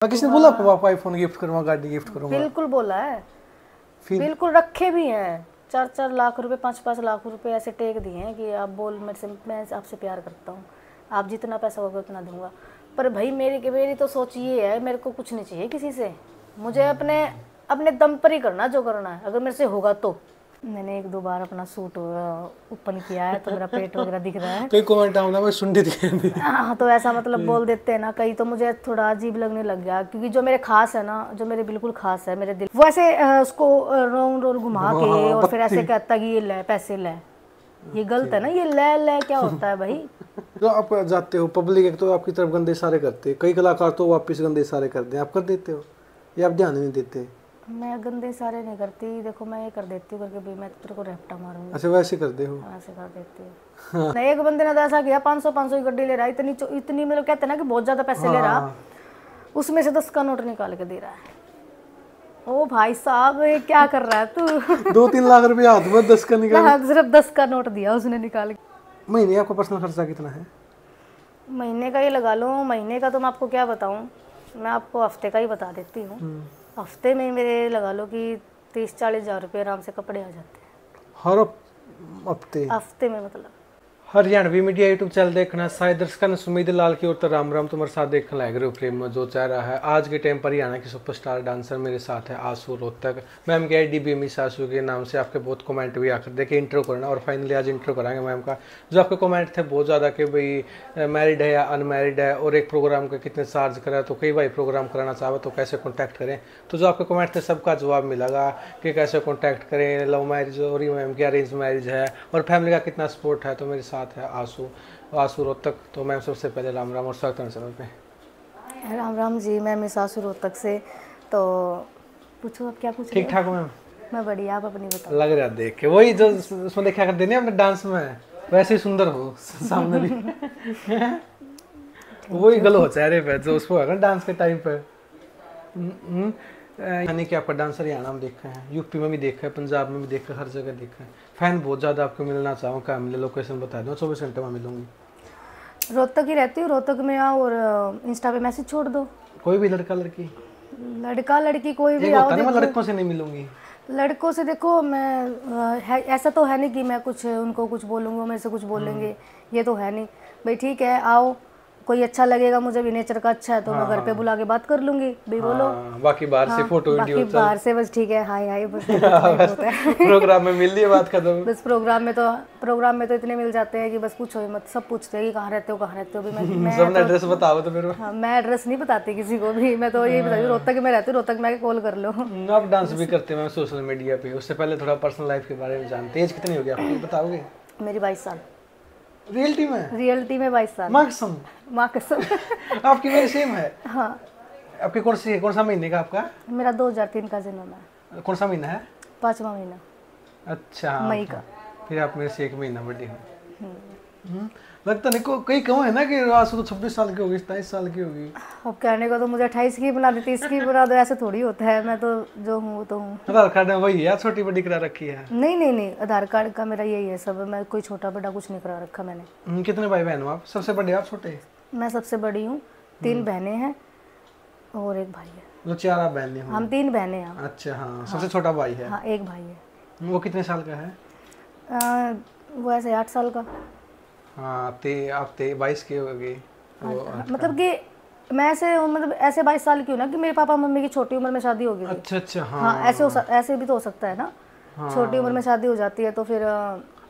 किसने बोला आपको आप आईफोन गिफ्ट करूंगा, गाड़ी गिफ्ट करूंगा? बिल्कुल बोला है, फिर बिल्कुल रखे भी हैं। 4-4 लाख रुपए, 5-5 लाख रुपए ऐसे टेक दिए हैं कि आप बोल मेरे से, मैं आपसे प्यार करता हूँ, आप जितना पैसा होगा उतना दूंगा। पर भाई मेरी तो सोच ये है, मेरे को कुछ नहीं चाहिए किसी से, मुझे अपने अपने दम पर ही करना जो करना है, अगर मेरे से होगा तो। मैंने 1-2 बार अपना सूट ओपन किया है तो मेरा पेट वगैरह दिख रहा है। कई कमेंट आऊंगा मैं सुन दी। हाँ, तो ऐसा मतलब बोल देते हैं ना कई, तो मुझे थोड़ा अजीब लगने लग गया, क्योंकि जो मेरे खास है ना, जो मेरे बिल्कुल खास है मेरे दिल, वो ऐसे उसको राउंड रोल घुमा के और फिर ऐसे कहता है कि ये ले पैसे ले, ये गलत है ना, ये ले क्या होता है भाई। तो आप जाते हो पब्लिक, एक तो आपकी तरफ गंदे इशारे करते हैं, कई कलाकार तो वापस गंदे इशारे करते हैं, आप कर देते हो या आप ध्यान नहीं देते? मैं गंदे सारे नहीं करती, देखो मैं ये कर देती हूँ करके भी मैं तेरे को रैप्टा मारूंगी। अच्छा वैसे करते हो? ऐसे कर देती हूँ। नहीं, एक बंदे ने तो ऐसा किया, 500 की गड्डी ले रहा है, इतनी मतलब कहते हैं ना कि बहुत ज्यादा पैसे ले रहा, उसमें से 10 का नोट निकाल के दे रहा है। ओ भाई साहब, ये क्या कर रहा है तू? 2-3 लाख रुपए हाथ में 10 का निकाल, सिर्फ 10 का नोट दिया उसने निकाल के। महीने आपका पर्सनल खर्चा कितना है? महीने का ये लगा लो, महीने का तो मैं आपको क्या बताऊं, मैं आपको हफ्ते का ही बता देती हूँ। हफ्ते में मेरे लगा लो कि 30-40 हज़ार रुपये आराम से कपड़े आ जाते हैं हर हफ्ते में। मतलब हरियाणवी मीडिया यूट्यूब चैनल देखना शायद दर्शकों ने सुमित लाल की ओर तो राम राम तुम्हारे साथ देखने लग रहे हो प्रेम में जो चाह रहा है। आज के टाइम पर हरियाणा की सुपरस्टार डांसर मेरे साथ है आशु रोहतक। मैम के IDBM आशु के नाम से आपके बहुत कमेंट भी आकर देखिए इंट्रो करना, और फाइनली आज इंट्रो कराएंगे मैम का। जो आपके कमेंट थे बहुत ज़्यादा कि भाई मैरिड है या अनमैरिड है, और एक प्रोग्राम का कितने चार्ज करा, तो कई भाई प्रोग्राम कराना चाहो तो कैसे कॉन्टैक्ट करें। तो जो आपके कमेंट थे सबका जवाब मिलेगा कि कैसे कॉन्टैक्ट करें, लव मैरिज हो रही मैम की अरेंज मैरिज है, और फैमिली का कितना सपोर्ट है। तो मेरे साथ है आशु रोहतक। तो मैम सबसे पहले राम राम और स्वागत है चैनल पे। राम राम जी, मैं मिस आशु रोहतक से। तो पूछो आप क्या पूछ रहे हो? ठीक ठाक हो मैम? मैं बढ़िया, आप अपनी बताओ। लग रहा देख के वही जो उसमें देखा करते नहीं अपने डांस में, वैसे ही सुंदर हो सामने भी। वही गलो हो चेहरे पे जो उसको है डांस के टाइम पे। यानी कि आपका डांसर हरियाणा में देखा है, यूपी में भी देखा है, पंजाब में भी देखा है, हर जगह देखा है। फैन बहुत ज़्यादा आपको मिलना चाहूँ, क्या मिले लोकेशन बता दो, 24 घंटे में मिलूंगी। रोहतक ही रहती हूँ, रोहतक में आओ और इंस्टा पे मैसेज छोड़ दो। कोई भी लड़का लड़की, लड़का लड़की कोई भी आओ। मैं लड़कों से नहीं मिलूंगी। लड़कों से देखो मैं ऐसा तो है नहीं कि मैं कुछ उनको कुछ बोलूँगा मेरे से कुछ बोलेंगे, ये तो है नहीं भाई। ठीक है आओ, कोई अच्छा लगेगा, मुझे भी नेचर का अच्छा है तो मैं घर पे बुला के बात कर लूंगी भाई, बोलो। बाकी बाहर से फोटो वीडियो, बाकी बाहर से बस ठीक है, हाय हाय बस प्रोग्राम में मिल रही है बात खत्म। बस प्रोग्राम में तो इतने मिल जाते हैं कि बस पूछो ही मत, सब पूछते हैं कि कहाँ रहते हो भी। मैं सबने एड्रेस बताओ तो फिर। हाँ, मैं एड्रेस नहीं बताती किसी को भी, मैं तो यही बताती हूँ रोहतक में रहती हूँ, रोहतक में कॉल कर लो। आप डांस भी करते हैं सोशल मीडिया पे, उससे पहले थोड़ा पर्सनल लाइफ के बारे में जानते हैं। एज कितनी होगी आपकी बताओगे? मेरी 22 साल। रियलिटी में 22 साल। माँ कसम आपकी मेरी सेम है। हाँ। आपकी कौन सा महीने का आपका? मेरा 2003 का जन्म है। कौन सा महीना है? 5वां महीना। अच्छा, मई का। फिर आप मेरे से 1 महीना बड़ी हो। लगता नहीं कई कहो है ना कि आशु तो 26 साल की होगी, 27 साल की होगी। अब कहने को तो मुझे 28 की बना दी, 30 की बना दो, ऐसे थोड़ी होता है। मैं तो जो हूँ तो हूँ। आधार कार्ड में वही है, छोटी बड़ी करा रखी है? नहीं, आधार कार्ड का मेरा यही है सब, मैं कोई छोटा बड़ा कुछ नहीं करा रखा मैंने। कितने भाई बहन हो आप? सबसे बड़े आप छोटे? मैं सबसे बड़ी हूँ, 3 बहनें हैं और 1 भाई है। जो 4 आप बहनें हो? हम 3 बहनें हैं। अच्छा हाँ, सबसे छोटा भाई है? हाँ, 1 भाई है। वो कितने साल का है? वो ऐसे 8 साल का। हाँ, आप 22 के हो गए। मतलब कि मैं ऐसे 22 साल की हूँ ना कि मेरे पापा मम्मी की छोटी उम्र में शादी हो गई। अच्छा हाँ, ऐसे भी तो हो सकता है ना। छोटी उम्र में शादी हो जाती है तो फिर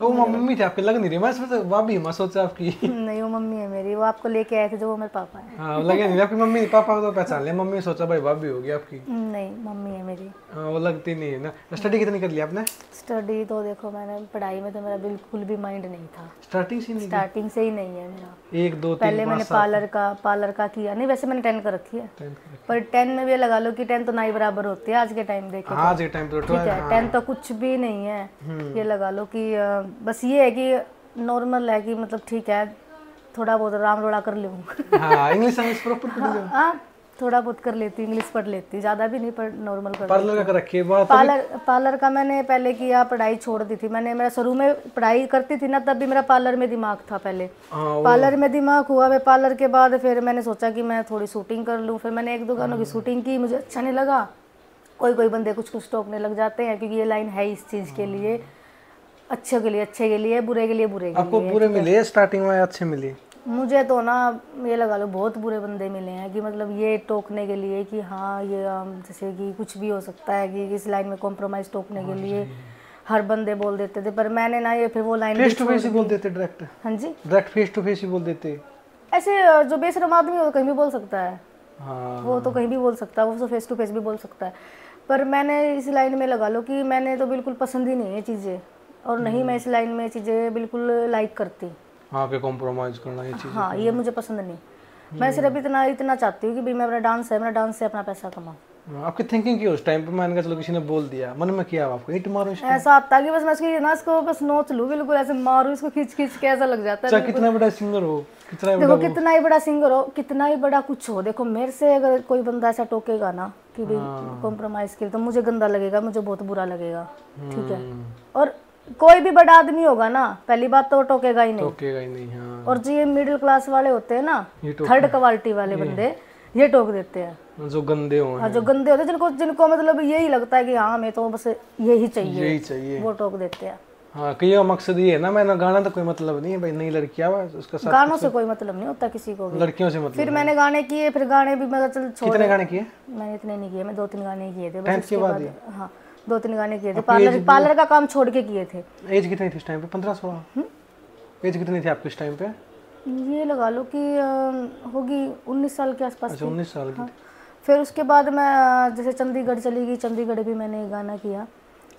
वो मम्मी थे आपके, लग नहीं रही। मैं सोचा भाभी, मैं सोचा आपकी। नहीं, वो मम्मी है मेरी, वो आपको लेके आए थे जो वो मेरे पापा है। हाँ, लगे नहीं आपकी मम्मी, पापा को तो पहचान लिया, मम्मी सोचा भाई भाभी होगी आपकी। नहीं, मम्मी है मेरी। वो लगती नहीं है ना। स्टडी कितनी कर लिया आपने? स्टडी तो देखो मैंने पढ़ाई में तो मेरा बिल्कुल भी माइंड नहीं था। स्टार्टिंग से ही नहीं है मेरा। 1 2 3 पहले मैंने पार्लर का किया, नहीं वैसे मैंने 10 का रखी है, पर 10 में भी लगा लो कि 10 तो ना ही बराबर होती है आज के टाइम देखे। आज के टाइम तो ठीक है, 10 तो कुछ भी नहीं है। ये लगा लो कि बस ये है कि नॉर्मल है कि मतलब ठीक है, थोड़ा बहुत राम रोड़ा कर लूँ। हाँ, इंग्लिश प्रॉपर कर लो। हाँ, थोड़ा बहुत कर लेती हूँ, इंग्लिश पढ़ लेती हूँ, ज़्यादा भी नहीं, पर नॉर्मल कर पार्लर का रखी है बात? पार्लर का मैंने पहले किया, पढ़ाई छोड़ दी थी मैंने। मेरा शुरू में पढ़ाई करती थी ना, तब भी मेरा पार्लर में दिमाग था पहले। पार्लर में दिमाग हुआ मैं, पार्लर के बाद फिर मैंने सोचा कि मैं थोड़ी शूटिंग कर लूँ। फिर मैंने 1-2 गानों की शूटिंग की, मुझे अच्छा नहीं लगा। कोई बंदे कुछ टोकने लग जाते हैं, क्योंकि ये लाइन है इस चीज़ के लिए, अच्छे के लिए अच्छे के लिए, बुरे के लिए बुरे के आपको लिए। बुरे मिले स्टार्टिंग में, अच्छे मिले? मुझे तो ना ये लगा लो बहुत बुरे बंदे मिले हैं, कि मतलब ये टोकने के लिए कि हाँ ये जैसे कि कुछ भी हो सकता है, कि इस लाइन में कॉम्प्रोमाइज़ टोकने के लिए हर बंदे बोल देते थे। पर मैंने ना ये फिर वो लाइन फेस टू फेस ही बोल देते डायरेक्ट? हाँ जी, डायरेक्ट फेस टू फेस ही बोल देते। ऐसे जो बेशरम आदमी हो कहीं भी बोल सकता है। हाँ, वो तो कहीं भी बोल सकता है, वो तो फेस टू फेस भी बोल सकता है। पर मैंने इस लाइन में लगा लो कि मैंने तो बिल्कुल पसंद ही नहीं है चीज़ें, और नहीं मैं इस लाइन में चीज़ें बिल्कुल लाइक करती। हाँ, के कॉम्प्रोमाइज करना ये चीज़? हाँ, ये मुझे पसंद नहीं। मैं सिर्फ इतना चाहती हूँ कि भाई मैं मेरा डांस से अपना पैसा कमाऊँ। आपकी थिंकिंग की उस टाइम पे? मान के चलो किसी ने बोल दिया, मन में किया आपको ईंट मारो इसको? ऐसा आता है कि बस मैं इसको बस नोच लूँ, बिल्कुल ऐसे मारूँ इसको, खींच के ऐसा लग जाता है। चाहे कितना बड़ा सिंगर हो, कितना देखो कितना ही बड़ा सिंगर हो, कितना ही बड़ा कुछ हो, देखो मेरे से अगर कोई बंदा ऐसा टोकेगा ना कि भाई कॉम्प्रोमाइज के, तो मुझे गंदा लगेगा, मुझे बहुत बुरा लगेगा, ठीक है। और कोई भी बड़ा आदमी होगा ना, पहली बात तो वो टोकेगा ही नहीं। हाँ। और जो ये मिडिल क्लास वाले होते हैं ना, थर्ड क्वालिटी वाले बंदे, ये टोक देते हैं, जो गंदे हो, जो गंदे होते हैं, जिनको मतलब यही लगता है कि हाँ हमें तो बस यही चाहिए, वो टोक देते हैं। हाँ, कि ये मकसद ये है ना, मैंने गाना तो कोई मतलब नहीं है भाई, नई लड़की आवा उसका साथ। गानों से कोई मतलब नहीं होता किसी को भी, लड़कियों से मतलब। फिर मैंने गाने किए, फिर गाने भी मैं चल छोड़। कितने गाने किए? मैंने इतने नहीं किए, मैं 2-3 गाने किए थे बस। 10th के बाद? हाँ, 2-3 गाने किए थे, पार्लर का काम छोड़ के किए थे। एज कितनी थी इस टाइम पे? 15-16? एज कितनी थी आपकी इस टाइम पे? ये लगा लो कि होगी 19 साल के आसपास। अच्छा, 19 साल की। फिर उसके बाद मैं जैसे चंडीगढ़ चली गई, चंडीगढ़ भी मैंने गाना किया,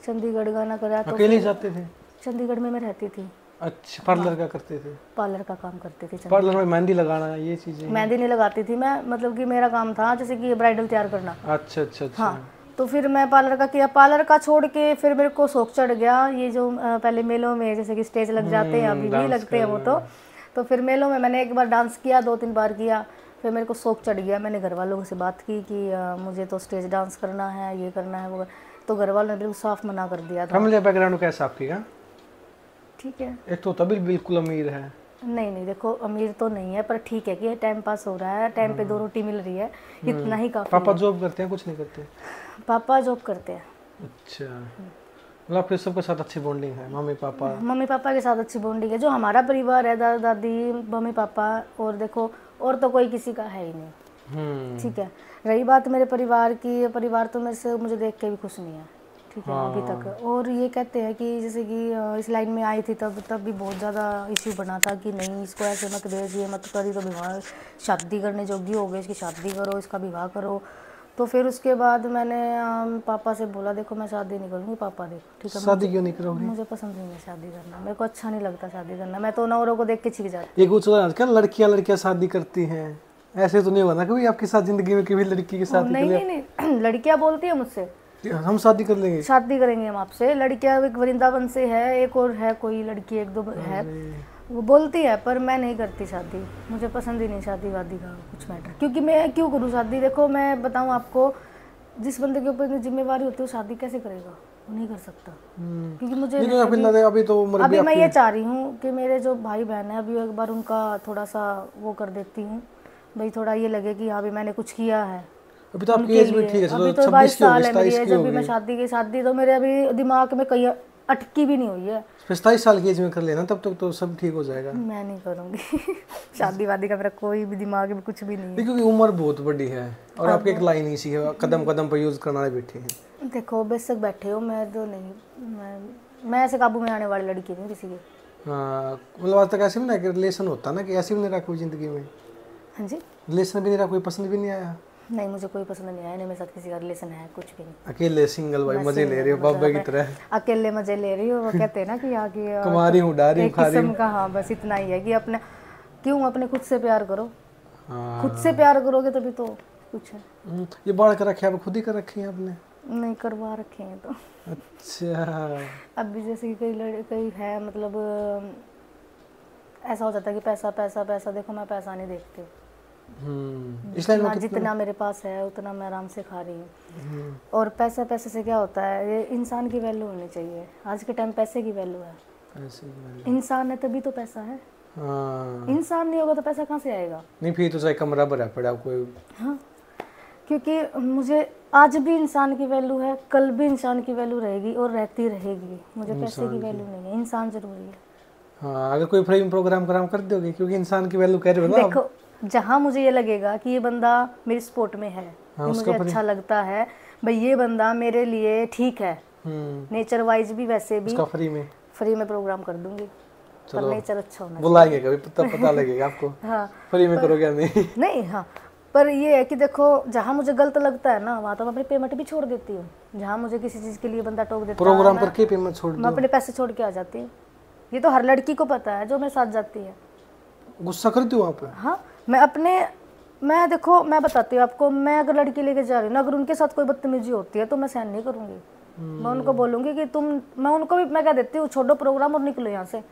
चंडीगढ़ गाना करा। तो अकेले जाते थे? चंडीगढ़ में मैं रहती थी। अच्छा, पार्लर का करते थे? पार्लर का काम करते थे। पार्लर में मेहंदी लगाना, ये चीजें? मेहंदी नहीं लगाती थी मैं, मतलब कि मेरा काम था जैसे कि ब्राइडल तैयार करना। अच्छा अच्छा अच्छा। हाँ, तो फिर मैं पार्लर का किया, पार्लर का छोड़ के फिर मेरे को शौक चढ़ गया ये जो पहले मेलों में जैसे कि स्टेज लग जाते हैं, अभी भी लगते हैं वो तो फिर मेलों में मैंने एक बार डांस किया, 2-3 बार किया, फिर मेरे को शौक चढ़ गया। मैंने घर वालों से बात की कि मुझे तो स्टेज डांस करना है, ये करना है वो, तो घर वालों ने बिल्कुल साफ मना कर दिया था। फैमिली बैकग्राउंड कैसा आपकी का? ठीक है, एक तो तभी बिल्कुल अमीर है। नहीं देखो अमीर तो नहीं है, पर ठीक है कि टाइम पास हो रहा है, टाइम पे 2 रोटी मिल रही है, इतना ही काफी। पापा जॉब करते हैं, कुछ नहीं करते? पापा जॉब करते हैं। अच्छा, मतलब आपके सबके साथ अच्छी बॉन्डिंग है? मम्मी पापा के साथ अच्छी बॉन्डिंग है, जो हमारा परिवार है, दादा दादी, मम्मी पापा, और देखो और तो कोई किसी का है ही नहीं, ठीक है। रही बात मेरे परिवार की, परिवार तो मेरे से मुझे देख के भी खुश नहीं है, ठीक है, अभी तक। और ये कहते हैं कि जैसे कि इस लाइन में आई थी तब भी बहुत ज़्यादा इश्यू बना था कि नहीं इसको ऐसे मत भेज, ये मत करी, तो विवाह शादी करने जोगी हो गए, इसकी शादी करो, इसका विवाह करो। तो फिर उसके बाद मैंने पापा से बोला देखो मैं शादी नहीं करूँगी पापा, देखो ठीक है। शादी क्यों नहीं करोगे? मुझे पसंद नहीं है शादी करना, मेरे को अच्छा नहीं लगता शादी करना, मैं तो नौरों को देख के छिक जाती। ये कुछ आजकल लड़कियां शादी करती हैं, ऐसे तो नहीं होगा ना कभी आपके साथ जिंदगी में कभी लड़की के साथ? नहीं लड़कियां बोलती है मुझसे हम शादी कर लेंगे, शादी करेंगे हम आपसे। लड़कियां एक वृंदावन से है, एक और है कोई लड़की, 1-2 है, वो बोलती है, पर मैं नहीं करती शादी, मुझे पसंद ही नहीं शादी वादी का कुछ मैटर। क्योंकि मैं क्यों करूँ शादी? देखो मैं बताऊँ आपको, जिस बंदे के ऊपर जिम्मेवारी होती है वो शादी कैसे करेगा? वो नहीं कर सकता, क्योंकि मुझे अभी मैं ये चाह रही हूँ कि मेरे जो भाई बहन है, अभी एक बार उनका थोड़ा सा वो कर देती हूँ भाई, थोड़ा ये लगे कि हाँ भी मैंने कुछ किया है। अभी तो आपकी एज भी ठीक है, अभी तो 22 साल है मेरी एज, अभी मैं शादी तो मेरे अभी दिमाग में कहीं अटकी भी नहीं हुई है। 27 साल की एज में कर लेना, तब तक तो सब ठीक हो जाएगा। मैं नहीं करूँगी शादी वादी का, मेरा कोई भी दिमाग में कुछ भी नहीं है, क्योंकि उम्र बहुत बड़ी है और आपकी एक लाइन ही सी है, कदम कदम पर यूज करना बैठे हैं। देखो बेशक बैठे हो, मैं तो नहीं, मैं ऐसे काबू में आने वाली लड़की नहीं किसी की। हाँ, मतलब आज तक ऐसे भी ना कि रिलेशन होता ना कि ऐसे भी नहीं रहा कोई जिंदगी में? हाँ जी, रिलेशन भी नहीं रहा, कोई पसंद भी नहीं आया? नहीं, मुझे कोई पसंद नहीं आया, नहीं मेरे साथ किसी का रिलेशन है, कुछ भी नहीं। अकेले सिंगल भाई मजे ले रही हो बाबा की तरह? अकेले मजे ले रही हो, वो कहते हैं ना कि आगे कुमारी हूँ, डारी हूँ, खारी हूँ का। हाँ बस इतना ही है कि अपने अपने खुद से प्यार करो। खुद से प्यार करोगे तभी तो कुछ है। ये बाढ़ कर रखे आप खुद ही कर रखी है आपने? नहीं, करवा रखे हैं तो। अच्छा, अभी जैसे कई है, मतलब ऐसा हो जाता है कि पैसा पैसा पैसा, देखो मैं पैसा नहीं देखती, इस लाइन में जितना मेरे पास है उतना मैं आराम से खा रही हूँ। और पैसे से क्या होता है, ये इंसान की वैल्यू होनी चाहिए। आज के टाइम पैसे की वैल्यू है। पैसे की वैल्यू। इंसान है तभी तो पैसा है। हाँ। इंसान नहीं होगा तो पैसा कहाँ से आएगा? नहीं फिर तो चाहे कमरा भरा पड़ा कोई। हाँ, क्योंकि मुझे आज भी इंसान की वैल्यू है, कल भी इंसान की वैल्यू रहेगी और रहती रहेगी। मुझे पैसे की वैल्यू नहीं है, इंसान जरूरी है। हाँ, अगर कोई फ्री में प्रोग्राम कर दोगे, क्योंकि इंसान की वैल्यू कह रहे हो ना। देखो, जहाँ मुझे ये लगेगा कि ये बंदा मेरी सपोर्ट में है, हाँ, ये मुझे अच्छा लगता है, भाई ये बंदा मेरे लिए ठीक है, नेचर वाइज भी वैसे भी फ्री में प्रोग्राम कर दूंगी। पर नेचर अच्छा होना बुलाएंगे कभी, पता लगेगा आपको। हाँ, फ्री में करोगे नहीं? नहीं, हाँ, पर ये है कि देखो, जहाँ मुझे गलत लगता है ना, वहाँ तो मैं अपनी पेमेंट भी छोड़ देती हूँ। जहाँ मुझे किसी चीज़ के लिए बंदा टोक देता है, प्रोग्राम पर की पेमेंट छोड़ मैं अपने पैसे छोड़ के आ जाती हूँ। ये तो हर लड़की को पता है जो मेरे साथ जाती है। गुस्सा करती हूँ वहाँ पे? हाँ, मैं देखो, मैं बताती हूँ आपको, मैं अगर लड़की लेके जा रही हूँ ना, अगर उनके साथ कोई बदतमीजी होती है तो मैं सहन नहीं करूँगी। मैं उनको बोलूँगी कि मैं उनको भी मैं कह देती हूँ, छोड़ो प्रोग्राम और निकलो यहाँ से।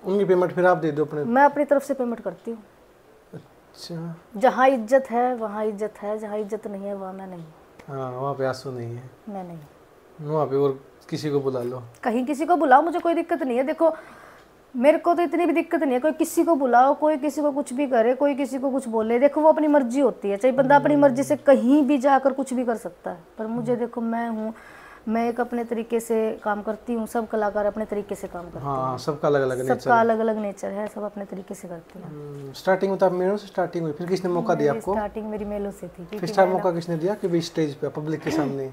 उनकी पेमेंट फिर आप दे दो अपने? मैं अपनी तरफ से पेमेंट करती हूँ। अच्छा, जहाँ इज्जत है वहाँ इज्जत है, जहाँ इज्जत नहीं है वहाँ मैं नहीं। हाँ, वहाँ पे आंसू नहीं है, मैं नहीं। वहाँ पे और किसी को बुला लो, कहीं किसी को बुलाओ, मुझे कोई दिक्कत नहीं है। देखो, मेरे को तो इतनी भी दिक्कत नहीं है, कोई किसी को बुलाओ, कोई किसी को कुछ भी करे, कोई किसी को कुछ बोले, देखो वो अपनी मर्जी होती है। चाहे बंदा अपनी मर्जी से कहीं भी जाकर कुछ भी कर सकता है, पर मुझे देखो, मैं एक अपने तरीके से काम करती हूँ। सब कलाकार अपने तरीके से काम करते हैं। हाँ, सबका अलग अलग नेचर है, सब अपने तरीके से करते हैं। स्टार्टिंग में तो आप मेलों से स्टार्टिंग हुई, फिर किसने मौका दिया आपको? स्टार्टिंग मेरी मेलों से थी। फिर स्टार मौका किसने दिया कि भाई स्टेज पे पब्लिक के सामने?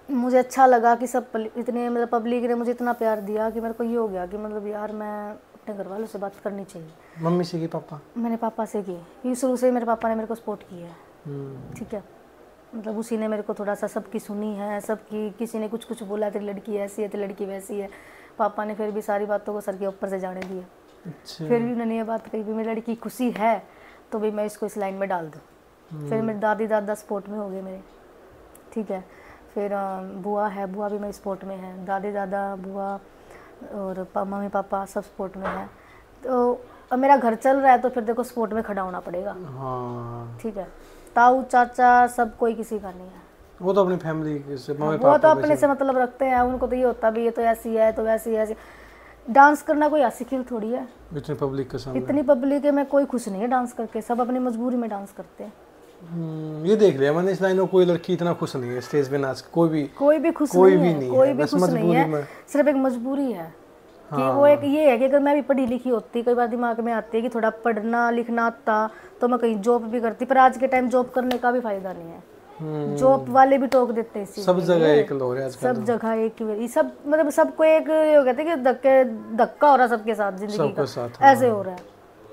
मुझे अच्छा लगा कि सब इतने, मतलब पब्लिक ने मुझे इतना प्यार दिया कि मेरे को ये हो गया कि मतलब यार, मैं अपने घर वालों से बात करनी चाहिए। मम्मी से की पापा? मैंने पापा से की, क्योंकि शुरू से मेरे पापा ने मेरे को सपोर्ट किया है। ठीक है, मतलब उसी ने मेरे को थोड़ा सा सबकी सुनी है, सबकी, किसी ने कुछ कुछ बोला, तेरी लड़की ऐसी है, तेरी लड़की वैसी है। पापा ने फिर भी सारी बातों को सर के ऊपर से जाने दिया। अच्छा। फिर भी उन्होंने ये बात कही भी मेरी लड़की खुशी है तो भी मैं इसको इस लाइन में डाल दूँ। फिर मेरे दादी दादा सपोर्ट में हो गए मेरे। ठीक है, फिर बुआ है, बुआ भी मेरी सपोर्ट में है। दादी दादा, बुआ और मम्मी पापा सब सपोर्ट में है। तो अब मेरा घर चल रहा है तो फिर देखो सपोर्ट में खड़ा होना पड़ेगा। हाँ। ठीक है, ताऊ चाचा सब कोई किसी का नहीं है। वो तो अपनी फैमिली से, वो तो अपने से मतलब रखते हैं। उनको तो ये होता भी ये तो ऐसी है तो वैसी ऐसी। डांस करना कोई ऐसी खेल थोड़ी है। इतनी पब्लिक के सामने, इतनी पब्लिक है, मैं कोई खुश नहीं है डांस करके। सब अपनी मजबूरी में डांस करते हैं। ये देख लिया मैंने इस लाइन में, कोई लड़की इतना खुश नहीं है स्टेज पे नाच, कोई भी खुश नहीं है, कोई भी खुश नहीं है। सिर्फ एक मजबूरी है कि वो एक ये है कि अगर मैं भी पढ़ी लिखी होती, कई बार दिमाग में आती है कि थोड़ा पढ़ना लिखना आता तो मैं कहीं जॉब भी करती। पर आज के टाइम जॉब करने का भी फायदा नहीं है। जॉब वाले भी टोक देते हैं। सब जगह एक लोग है आजकल, सब जगह एक ही, सब मतलब सबको एक ये कहते हैं कि धक्का हो रहा है सबके साथ, जिंदगी का ऐसे हो रहा है।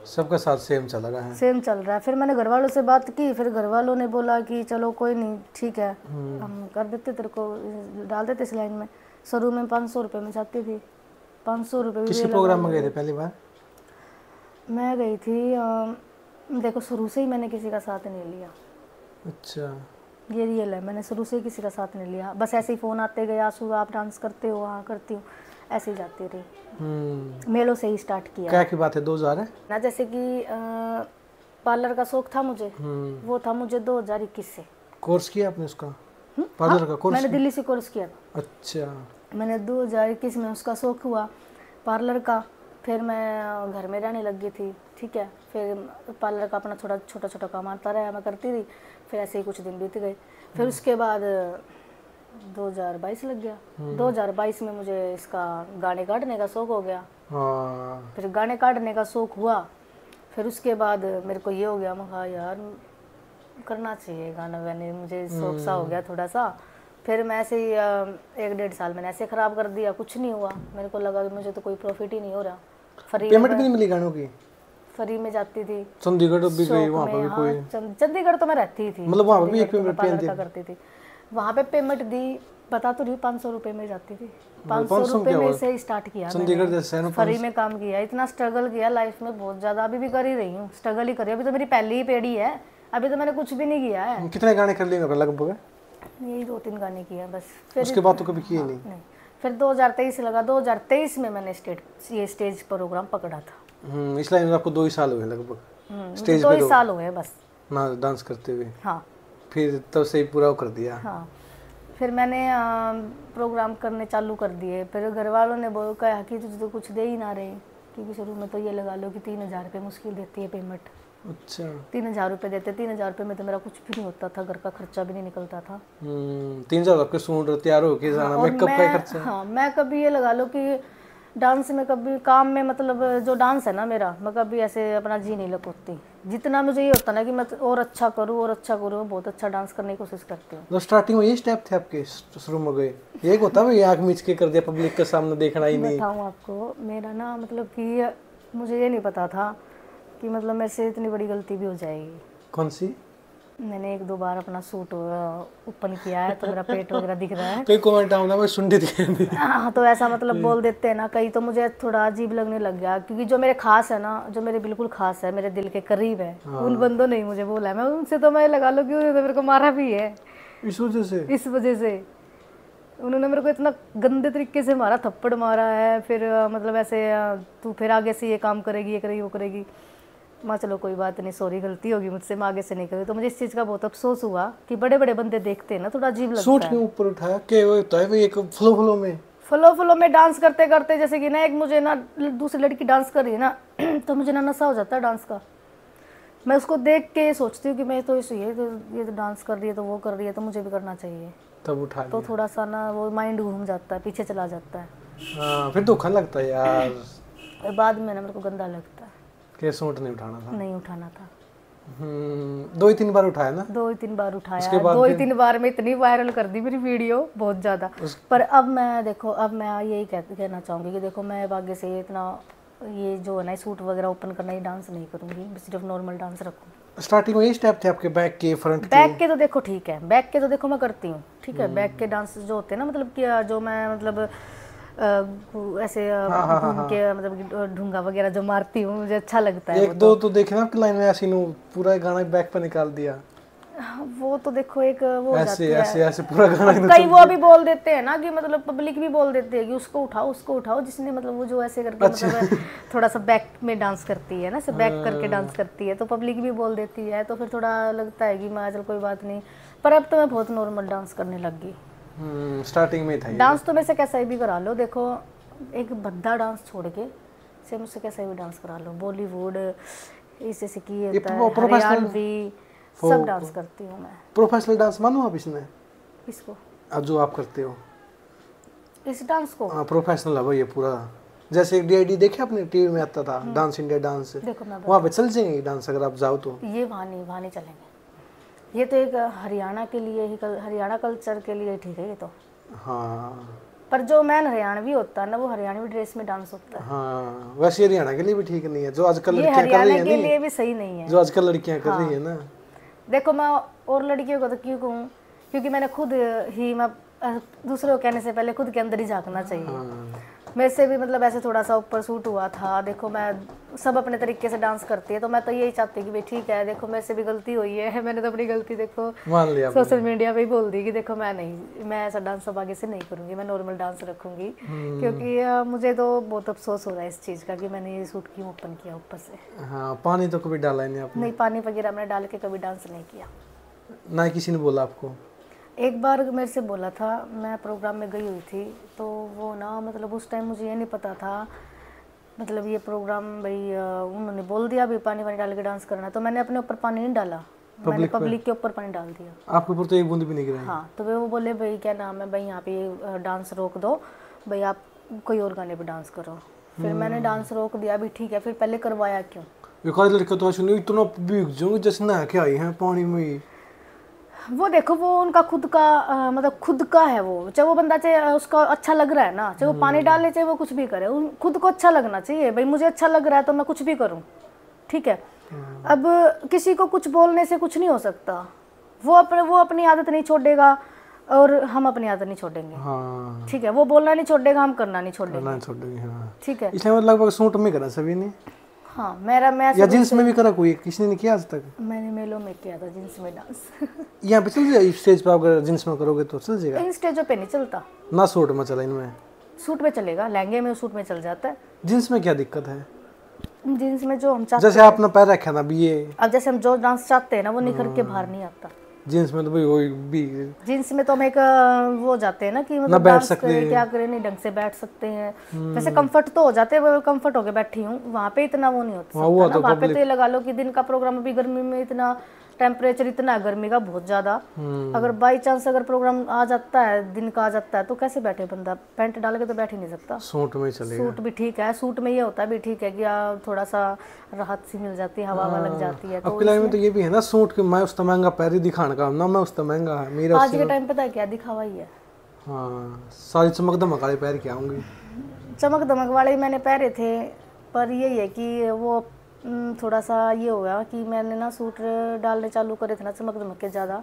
सबका साथ सेम चल रहा है। फिर मैंने घर वालों से बात की, फिर घर वालों ने बोला कि चलो कोई नहीं, ठीक है, हम कर देते, तेरे को डाल देते इस लाइन में। शुरू में 500 रुपये में जाती थी। 500 रुपये। किसी प्रोग्राम में गए थे पहली बार? मैं गई थी, देखो शुरू से ही मैंने किसी का साथ नहीं लिया। अच्छा, ये रियल है, मैंने शुरू से ही किसी का साथ नहीं लिया। बस ऐसे ही फ़ोन आते गए, आंसू आप डांस करते हो? हाँ करती हूँ, ऐसे ही जाती रही। मेलों से ही स्टार्ट किया। क्या की बात है? 2000 है ना, जैसे कि पार्लर का शौक था मुझे, वो था मुझे 2021 से। कोर्स किया आपने उसका? पार्लर का कोर्स? मैंने दिल्ली से कोर्स किया था। अच्छा। मैंने 2021 में उसका शौक हुआ पार्लर का। फिर मैं घर में रहने लग गई थी। ठीक है, फिर पार्लर का अपना थोड़ा छोटा छोटा काम आता रहा, मैं करती रही। फिर ऐसे ही कुछ दिन बीत गए। फिर उसके बाद 2022 लग गया। 2022 में मुझे इसका गाने काटने का शौक हो गया। फिर गाने काटने का शौक हुआ। फिर उसके बाद मेरे को ये हो गया, मैं कहा यार करना चाहिए गाना गाने, मुझे शौक सा हो गया थोड़ा सा। फिर मैं ऐसे ही 1-1.5 साल मैंने ऐसे ख़राब कर दिया, कुछ नहीं हुआ। मेरे को लगा कि मुझे तो कोई प्रॉफिट ही नहीं हो रहा। फ्री पेमेंट भी नहीं मिली गानों की? फ्री में जाती थी, चंडीगढ़ भी गई, वहाँ पर भी कोई? चंडीगढ़ तो मैं रहती थी, मतलब वहाँ पे भी एक पेमेंट करती थी। वहाँ पे पेमेंट दी, बता तो रही, 500 रुपये में जाती थी। 500 रुपये में से स्टार्ट किया चंडीगढ़ जैसे, फ्री में काम किया। इतना स्ट्रगल किया लाइफ में, बहुत ज़्यादा। अभी भी कर ही रही हूँ, स्ट्रगल ही कर रही हूँ। अभी तो मेरी पहली ही पीढ़ी है, अभी तो मैंने कुछ भी नहीं किया है। कितने गाने कर लिए लगभग? यही 2-3 गाने किए बस। फिर उसके बाद तो कभी किए नहीं? फिर 2023 लगा। 2023 में मैंने ये स्टेज प्रोग्राम पकड़ा था। इस लाइन में आपको 2 ही साल हुए लगभग? मुझे स्टेज 2 पे ही तो साल हुए हैं बस। ना डांस करते हुए, हाँ फिर तब से ही पूरा वो कर दिया। हाँ। फिर मैंने प्रोग्राम करने चालू कर दिए। फिर घर वालों ने कहा कि तुझे तो कुछ दे ही ना रहे, क्योंकि शुरू में तो ये लगा लो कि 3,000 रुपये मुश्किल देती है पेमेंट। अच्छा। 3,000 रुपये देते, 3,000 रुपये में तो मेरा कुछ भी नहीं होता था, घर का खर्चा भी नहीं निकलता था। 3,000 आपके सूट तैयार होके जाना, और मेकअप का ही खर्चा। हाँ, मैं कभी ये लगा लो कि डांस में कभी काम में मतलब जो डांस है ना मेरा, मैं कभी ऐसे अपना जी नहीं लगती। जितना मुझे ये होता ना कि मैं और अच्छा करूँ और अच्छा करूँ, मैं बहुत अच्छा डांस करने की कोशिश करती हूँ। तो स्टार्टिंग में ये स्टेप थे आपके शुरू में गए, ये होता भाई आँख मीच के कर दिया, पब्लिक के सामने देखना ही नहीं? बताऊँ आपको, मेरा ना मतलब कि मुझे ये नहीं पता था कि मतलब मेरे से इतनी बड़ी गलती भी हो जाएगी। कौन सी? मैंने 1-2 बार अपना सूट ओपन किया है तो मेरा पेट वगैरह दिख रहा है। कोई कमेंट आऊंगा मैं सुंडी दिखाई हाँ, तो ऐसा मतलब बोल देते हैं ना कहीं, तो मुझे थोड़ा अजीब लगने लग गया, क्योंकि जो मेरे खास है ना, जो मेरे बिल्कुल खास है, मेरे दिल के करीब है, उन बंदों ने ही मुझे बोला है। मैं उनसे तो मैं लगा लो कि उन्होंने मेरे को मारा भी है इस वजह से। इस वजह से उन्होंने मेरे को इतना गंदे तरीके से मारा, थप्पड़ मारा है। फिर मतलब ऐसे तू फिर आगे से ये काम करेगी, ये करेगी, वो करेगी। मैं चलो कोई बात नहीं, सॉरी गलती होगी मुझसे, मैं आगे से नहीं करूँ। तो मुझे इस चीज़ का बहुत अफसोस हुआ कि बड़े बड़े बंदे देखते हैं ना, थोड़ा अजीब लगता सूट है। के ऊपर उठाया क्या होता है भाई, एक फ्लो फ्लो में फ्लो में डांस करते करते, जैसे कि ना एक मुझे ना दूसरी लड़की डांस कर रही है ना तो मुझे ना नशा हो जाता है डांस का। मैं उसको देख के सोचती हूँ कि मैं तो ये तो डांस कर रही है, तो वो कर रही है, तो मुझे भी करना चाहिए। तब उठा तो थोड़ा सा ना वो माइंड घूम जाता है, पीछे चला जाता है। हाँ, फिर धोखा लगता है यार। और बाद में ना मेरे को गंदा लगता है, कि सूट नहीं उठाना था। नहीं उठाना था। 2-3 बार उठाया ना? 2-3 बार उठाया, उसके बाद 2-3 बार में इतनी वायरल कर दी मेरी वीडियो, बहुत ज़्यादा। पर अब मैं देखो, अब मैं यही कहना चाहूँगी कि देखो, मैं आगे से इतना ये जो है ना सूट वगैरह ओपन करना, ये डांस नहीं करूँगी, सिर्फ नॉर्मल डांस रखूँगी। स्टार्टिंग में ये स्टेप थे आपके बैक के, फ्रंट के? बैक के तो देखो ठीक है, बैक के तो देखो मैं करती हूँ, ठीक है। बैक के डांस जो होते हैं ना, मतलब कि जो मैं मतलब ऐसे घूम के मतलब ढूंगा वगैरह जो मारती हूँ, मुझे अच्छा लगता है। 1-2 तो देखे ना आपकी लाइन में, ऐसी नु पूरा गाना बैक पर निकाल दिया। वो तो देखो एक वो ऐसे जाती ऐसे ऐसे पूरा गाना ही कई वो भी बोल देते हैं ना कि मतलब पब्लिक भी बोल देते हैं कि उसको उठाओ, जिसने मतलब वो जो ऐसे करके मतलब थोड़ा सा बैक में डांस करती है ना, से बैक करके डांस करती है, तो पब्लिक भी बोल देती है। तो फिर थोड़ा लगता है कि मैं चल कोई बात नहीं। पर अब तो मैं बहुत नॉर्मल डांस करने लग गई। स्टार्टिंग में था डांस तो मेरे से कैसा भी करा लो, देखो एक भद्दा डांस छोड़ के से मुझसे कैसा भी डांस करा लो, बॉलीवुड इस जैसे कि होता है, हरियाणवी, सब डांस करती हूँ मैं। प्रोफेशनल डांस मानो आप इसमें? किसको? अब जो आप करते हो इस डांस को? हाँ, प्रोफेशनल है भाई ये पूरा। जैसे डीआईडी देखे आपने, टीवी में आता था डांस इंडिया डांस, देखो मैं वहाँ पे चल जाएंगे डांस अगर आप जाओ तो? ये वहाँ नहीं चलेंगे। ये तो एक हरियाणा के लिए ही, हरियाणा कल्चर के लिए ठीक है ये तो। हाँ, पर जो मैन हरियाणवी होता है ना, वो हरियाणवी ड्रेस में डांस होता है। हाँ, वैसे हरियाणा के लिए भी ठीक नहीं है, जो आजकल ये लड़कियां कर रही हरियाणा है के लिए भी सही नहीं है, जो आजकल लड़कियां कर रही है ना। देखो मैं और लड़कियों को तो क्यों कहूँ, क्योंकि मैंने खुद ही, मैं दूसरों को कहने से पहले खुद के अंदर ही झांकना चाहिए। मेरे से भी मतलब ऐसे थोड़ा सा ऊपर सूट हुआ था। देखो मैं सब अपने तरीके से डांस करती है, तो मैं तो यही चाहती कि भाई ठीक है, देखो मेरे से भी गलती हुई है, मैंने तो अपनी गलती देखो मान लिया, सोशल मीडिया पे ही बोल दी कि देखो मैं ऐसा डांस अब आगे से नहीं करूँगी, मैं नॉर्मल डांस रखूँगी। क्योंकि मुझे तो बहुत अफसोस हो रहा है इस चीज़ का कि मैंने ये सूट क्यों ओपन किया ऊपर से। हाँ, पानी तो कभी डाला ही नहीं आपने? नहीं, पानी वगैरह मैंने डाल के कभी डांस नहीं किया। ना किसी ने बोला आपको? एक बार मेरे से बोला था, मैं प्रोग्राम में गई हुई थी, तो वो ना मतलब उस टाइम मुझे ये नहीं पता था, मतलब ये प्रोग्राम भाई उन्होंने बोल दिया भी पानी डाल के डांस करना, तो मैंने अपने ऊपर पानी नहीं डाला, मैंने पब्लिक के ऊपर पानी डाल दिया। आपके ऊपर तो एक बूंद भी नहीं गिरा? हाँ, तो वो बोले भाई क्या नाम है भाई, यहाँ पे डांस रोक दो भाई, आप कोई और गाने पे डांस करो। फिर मैंने डांस रोक दिया भी, ठीक है, फिर पहले करवाया क्यों? ये लड़के तो ऐसे नहीं, इतना भीग जाऊंगे जैसे नहा के आई हैं पानी में। वो देखो वो उनका खुद का मतलब खुद का है, वो चाहे वो बंदा चाहे उसका अच्छा लग रहा है ना, चाहे वो पानी डाले चाहे वो कुछ भी करे, खुद को अच्छा लगना चाहिए। भाई मुझे अच्छा लग रहा है तो मैं कुछ भी करूं, ठीक है। अब किसी को कुछ बोलने से कुछ नहीं हो सकता, वो अपनी आदत नहीं छोड़ेगा और हम अपनी आदत नहीं छोड़ेंगे। हाँ, ठीक है, वो बोलना नहीं छोड़ेगा, हम करना नहीं छोड़ेंगे। हाँ, ठीक है। इसलिए लगभग सूट में करा सभी ने। हाँ, मैं या जींस में भी करा कोई, किसी ने किया आज तक? मैंने मेलों में किया था जींस में डांस। यहाँ पे चल जाए स्टेज पे, अगर जींस में करोगे तो चल जाएगा? इन स्टेजों पे नहीं चलता ना, सूट में चला इनमें? सूट में चलेगा, लहंगे में सूट में चल जाता है। जींस में क्या दिक्कत है? जीन्स में जो हम चाहते जैसे आपने पैर रखा ना भी ये, अब जैसे हम जो डांस चाहते हैं ना वो निखर के बाहर नहीं आता। जीन्स में तो भाई वही भी जीन्स में तो हम एक वो जाते हैं ना कि ना मतलब बैठ डांस सकते करें हैं। क्या करें, नहीं ढंग से बैठ सकते हैं। वैसे कंफर्ट तो हो जाते हैं, वो कंफर्ट होके बैठी हूँ, वहाँ पे इतना वो नहीं होता हाँ, वो ना। तो वहाँ पे public- तो ये लगा लो कि दिन का प्रोग्राम, अभी गर्मी में इतना टेम्परेचर इतना है गर्मी का बहुत ज्यादा, अगर बाई चांस अगर प्रोग्राम आ जाता है दिन का आ जाता है तो कैसे बैठे बंदा, पैंट डाल के तो बैठ ही नहीं सकता। सूट में चलेगा। सूट भी ठीक है, सूट में ये होता है भी ठीक है कि थोड़ा सा राहत सी मिल जाती है, हवा हवा लग जाती है। अब तो के लाइन में तो ये भी है ना सूट के, मैं उतना महंगा पैर ही दिखाने का ना, मैं उतना महंगा है मेरा आज के टाइम पता है क्या दिखावा ही है। हाँ, सारी चमक दमक वाले पैर के आऊंगी। चमक दमक वाले मैंने पहने थे, पर यही है कि वो थोड़ा सा ये हो गया कि मैंने ना सूट डालने चालू करे थे ना चमक दमक के ज़्यादा,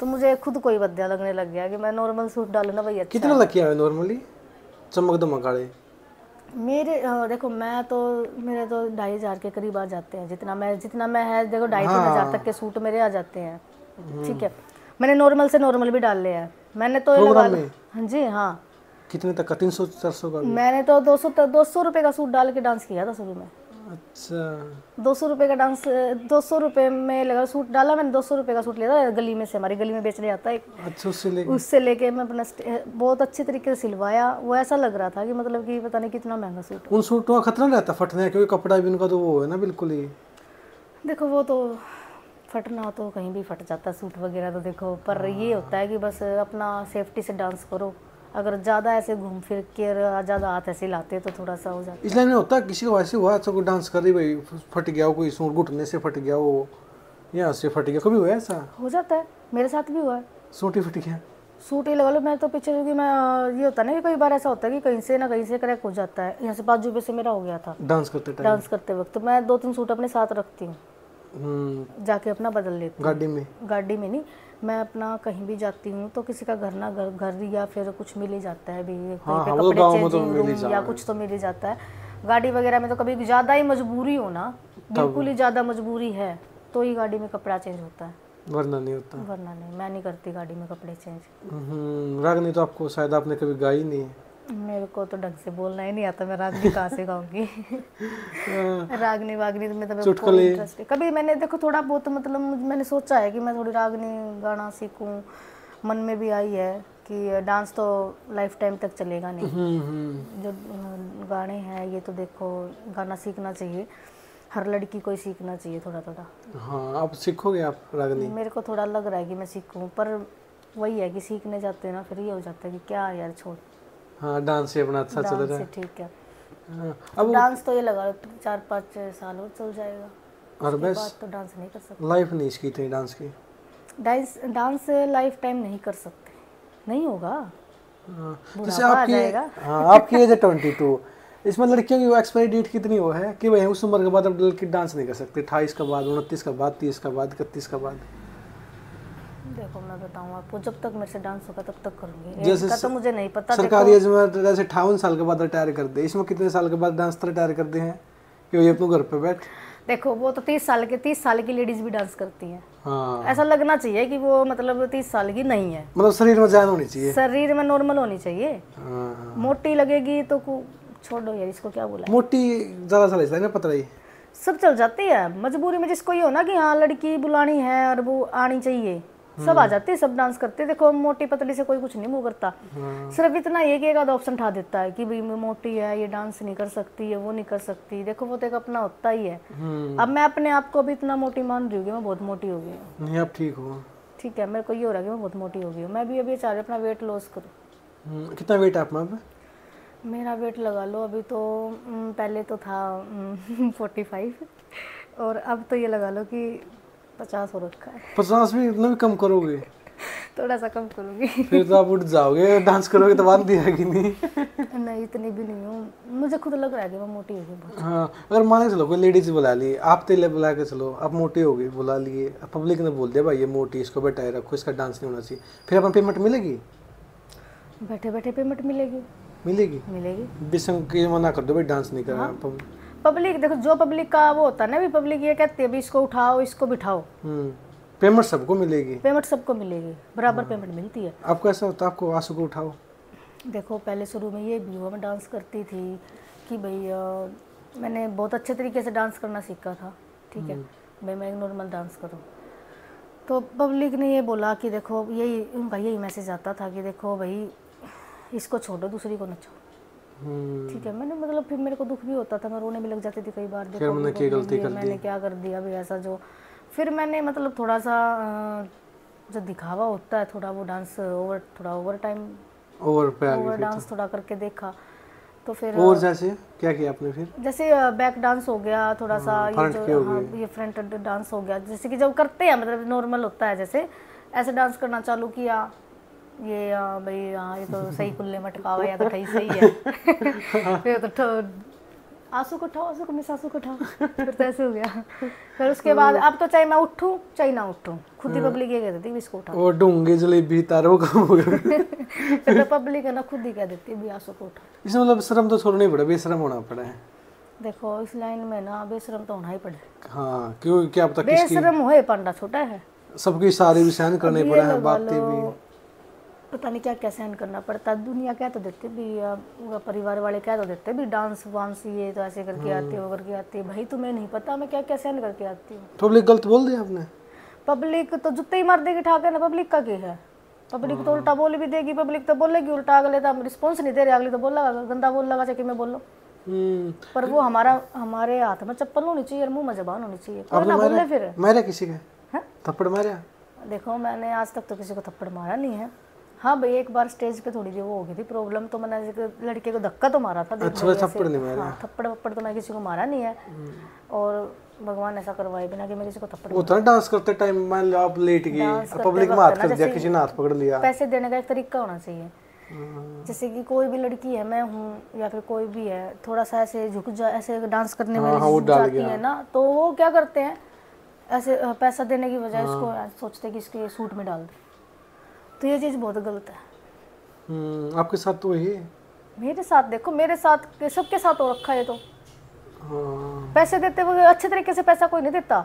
तो मुझे खुद को ही बद्या लगने लग गया कि मैं नॉर्मल सूट डालूँ ना, वही अच्छा कितना लग है नॉर्मली चमक दमक वाले? मेरे देखो मैं तो, मेरे तो 2,500 के करीब आ जाते हैं, जितना मैं है देखो 2,500-3,000 तक के सूट मेरे आ जाते हैं। ठीक है, मैंने नॉर्मल से नॉर्मल भी डाल लिया है मैंने तो, ये लगा प्रोग्राम में? हाँ जी हाँ, कितने तक का? 300-400 का भी? मैंने तो 200 रुपये का सूट डाल के डांस किया था शुरू में। अच्छा, 200 रुपये का डांस, 200 रुपये में लगा सूट डाला मैंने, 200 रुपये का सूट लिया था गली में से, हमारी गली में बेचने आता है एक, अच्छा उससे लेके उससे लेके मैं अपना बहुत अच्छे तरीके से सिलवाया। वो ऐसा लग रहा था कि मतलब कि पता नहीं कितना महंगा सूट। उन सूटों का खतरा रहता फटने का, क्योंकि कपड़ा भी उनका तो वो है ना बिल्कुल ही। देखो वो तो फटना तो कहीं भी फट जाता है सूट वगैरह तो देखो, पर ये होता है कि बस अपना सेफ्टी से डांस करो। अगर ज़्यादा ऐसे घूम फिर के ज़्यादा हाथ ऐसे लाते तो थोड़ा सा हो जाता। इसलिए नहीं होता किसी को ऐसे हुआ, अच्छा कोई डांस कर रही भाई फट गया हो, कोई सूट घुटने से फट गया हो, यहाँ से फट गया, कभी हुआ ऐसा? हो जाता है, मेरे साथ भी हुआ है। सूट ही फट गया? सूट ही लगा लो, मैं तो पीछे क्योंकि मैं ये होता है ना कि कई बार ऐसा होता है कि कहीं से ना कहीं से क्रैक हो जाता है। यहाँ से बाजू पे से मेरा हो गया था डांस करते टाइम? डांस करते वक्त। तो मैं 2-3 सूट अपने साथ रखती हूँ, जाके अपना बदल लेती हूँ। गाड़ी में? गाड़ी में नहीं, मैं अपना कहीं भी जाती हूँ तो किसी का घर ना घर या फिर कुछ मिल ही जाता है भी, कहीं पे कपड़े चेंजिंग रूम या कुछ तो मिल ही जाता है। गाड़ी वगैरह में तो कभी ज़्यादा ही मजबूरी हो ना, बिल्कुल ही ज़्यादा मजबूरी है तो ही गाड़ी में कपड़ा चेंज होता है, वरना नहीं होता। वरना नहीं, मैं नहीं करती गाड़ी में कपड़े चेंज। रागनी तो आपको शायद आपने कभी गाई नहीं है। मेरे को तो ढंग से बोलना ही नहीं आता, मैं रागनी कहाँ से गाऊंगी। रागनी वागनी में तो मेरे को कोई इंटरेस्ट है। कभी मैंने देखो थोड़ा बहुत मतलब मैंने सोचा है कि मैं थोड़ी रागनी गाना सीखूं, मन में भी आई है कि डांस तो लाइफ टाइम तक चलेगा नहीं। जो गाने हैं ये तो देखो गाना सीखना चाहिए, हर लड़की को ही सीखना चाहिए थोड़ा थोड़ा। हाँ, आप सीखोगे आप रागनी? मेरे को थोड़ा लग रहा है कि मैं सीखूं, पर वही है कि सीखने जाते हैं ना फिर ये हो जाता है कि क्या यार छोड़। हाँ, डांस से अपना अच्छा चल रहा है। ठीक है, हाँ, अब डांस तो ये लगा 4-5 साल और चल जाएगा, और उसके बस बाद तो डांस नहीं कर सकते। लाइफ नहीं इसकी थी डांस की। डांस लाइफ टाइम नहीं कर सकते, नहीं होगा। जैसे आपकी, हाँ आपकी एज है 22, इसमें लड़कियों की एक्सपायरी डेट कितनी वो है कि भाई उस उम्र के बाद अब लड़की डांस नहीं कर सकती? 28 का बाद, 29 का बाद, 30 का बाद, 31 का बाद? देखो मैं बताऊँ आपको, जब तक मेरे से डांस होगा तब तक करूँगी, जैसे इसका तो मुझे नहीं पता। सरकारी एज में जैसे 58 साल के बाद रिटायर कर दे, इसमें कितने साल के बाद डांस रिटायर करते हैं कि वही अपने घर पे बैठ? देखो वो तो 30 साल की लेडीज भी डांस करती हैं। हाँ, ऐसा लगना चाहिए कि वो मतलब 30 साल की नहीं है, मतलब शरीर में जान होनी चाहिए, शरीर में नॉर्मल होनी चाहिए। हाँ। मोटी लगेगी तो छोड़ो यार, इसको क्या बोला, मोटी ज्यादा चल है ना, पता ही सब चल जाती है मजबूरी में। जिसको ये हो ना कि हाँ लड़की बुलानी है और वो आनी चाहिए, सब आ जाते हैं, सब डांस करते हैं। देखो मोटी पतली से कोई कुछ नहीं मुँह करता, सिर्फ इतना ये कि एक आधा ऑप्शन उठा देता है कि भाई मोटी है ये डांस नहीं कर सकती है, वो नहीं कर सकती। देखो वो तो एक अपना होता ही है। अब मैं अपने आप को भी इतना मोटी मान रही हूँ कि मैं बहुत मोटी हो गई हूँ। नहीं, आप ठीक हो? ठीक है, मेरे को ये हो रहा है कि मैं बहुत मोटी हो गई हूँ। मैं भी अभी चाह रही हूँ अपना वेट लॉस करूँ। कितना वेट है आपका? मेरा वेट लगा लो अभी तो, पहले तो था 45 और अब तो ये लगा लो कि 50 हो रखा है। 50 भी? इतना भी कम करोगे? थोड़ा सा कम करूँगी। फिर तो आप उठ जाओगे, डांस करोगे तो बात दिखेगी नहीं। नहीं इतनी भी नहीं हूँ, मुझे खुद लग रहा है कि मैं मोटी हो गई बहुत। हाँ, अगर मान के चलो कोई लेडीज बुला ली, आप तेले बुला के चलो, आप मोटी हो गई, बुला लिए, पब्लिक ने बोल दिया भाई ये मोटी, इसको बैठाए रखो, इसका डांस नहीं होना चाहिए, फिर अपन पेमेंट मिलेगी? बैठे बैठे पेमेंट मिलेगी, मिलेगी। मिलेगी। बिसंग के मना कर दो भाई डांस नहीं करना। पब्लिक देखो, जो पब्लिक का वो होता है ना, भी पब्लिक ये कहती है भी इसको उठाओ इसको बिठाओ, पेमेंट सबको मिलेगी? पेमेंट सबको मिलेगी, बराबर पेमेंट मिलती है। आपको ऐसा होता है आपको आंसू को उठाओ? देखो पहले शुरू में ये भी हुआ, मैं डांस करती थी कि भाई मैंने बहुत अच्छे तरीके से डांस करना सीखा था, ठीक है, मैं एक नॉर्मल डांस करूँ। तो पब्लिक ने ये बोला कि देखो, यही उनका यही मैसेज आता था कि देखो भाई इसको छोड़ो, दूसरी को नचाओ, ठीक है। मैंने मतलब फिर मेरे को दुख भी होता था, मैं रोने भी लग जाती थी कई बार, देखो मैंने क्या कर दिया भाई ऐसा जो। फिर मैंने मतलब थोड़ा सा जो दिखावा होता है थोड़ा, वो dance over time over dance थोड़ा करके देखा। तो फिर और जैसे क्या किया आपने फिर? जैसे बैक डांस हो गया थोड़ा सा, ये जो हाँ ये फ्रंट डांस हो गया, जैसे कि जब करते हैं मतलब नॉर्मल होता है, जैसे ऐसे डांस करना चालू किया। ये भाई हाँ ये तो सही कुल्ले मटका हुआ, या तो ठही सही है फिर तो आंसू को उठाओ, आंसू को मिस आंसू को उठाओ, फिर तो ऐसे हो गया। फिर उसके बाद अब तो चाहे मैं उठूं चाहे ना उठूं, खुद ही पब्लिक ये कह देती है इसको उठा, वो डूंगे जलेबी तारो काम हो गया फिर तो पब्लिक है ना खुद ही कह देती है भी आंसू को उठा। इसमें मतलब शर्म तो छोड़ना ही पड़ा, बेशरम होना पड़ा है। देखो इस लाइन में ना बेशरम तो होना ही पड़े। हाँ क्यों, क्या पता बेशरम होए पांडा छोटा है, सबकी सारी भी सहन करने पड़ा है, बातें भी पता नहीं क्या क्या सहन करना पड़ता। दुनिया कह तो देते भी, परिवार वाले कह तो देते भी डांस वांस ये तो ऐसे करके आती है वो करके आती है, भाई तुम्हें नहीं पता मैं क्या क्या सहन करके आती हूँ। पब्लिक गलत बोल दिया आपने? पब्लिक तो जुत्ते ही मार देगी ठाके ना, पब्लिक का क्या है, पब्लिक तो उल्टा बोल भी देगी, पब्लिक तो बोलेगी उल्टा, अगले तो रिस्पॉन्स नहीं दे रहे, अगले तो बोल लगा गंदा बोल लगा, चाहे मैं बोल लो। पर वो हमारे हाथ में चप्पल होनी चाहिए और मुंह में जबान होनी चाहिए, कोई ना बोले। फिर मारा किसी का थप्पड़ मारा? देखो मैंने आज तक तो किसी को थप्पड़ मारा नहीं है। हाँ भाई एक बार स्टेज पे थोड़ी देर वो हो गई थी प्रॉब्लम, तो मैंने लड़के को धक्का तो मारा था। अच्छा थप्पड़ नहीं मारा? हाँ थप्पड़ तो मैं किसी को मारा नहीं है, और भगवान ऐसा करवाए बिना कि मैं किसी को थप्पड़। वो तो डांस करते टाइम मान लो आप लेट गए, पब्लिक में हाथ कर दिया, किसी ने हाथ पकड़ लिया। पैसे देने का एक तरीका होना चाहिए, जैसे कि कोई भी लड़की है, मैं हूँ या फिर कोई भी है, थोड़ा सा ऐसे झुक जा, ऐसे डांस करने में झुक जाती है ना, तो वो क्या करते हैं ऐसे पैसा देने की बजाय इसको सोचते हैं कि इसके सूट में डाल दे, तो ये चीज़ बहुत गलत है। आपके साथ तो वही है? मेरे साथ देखो, मेरे साथ सबके साथ हो रखा है। तो पैसे देते हुए अच्छे तरीके से पैसा कोई नहीं देता,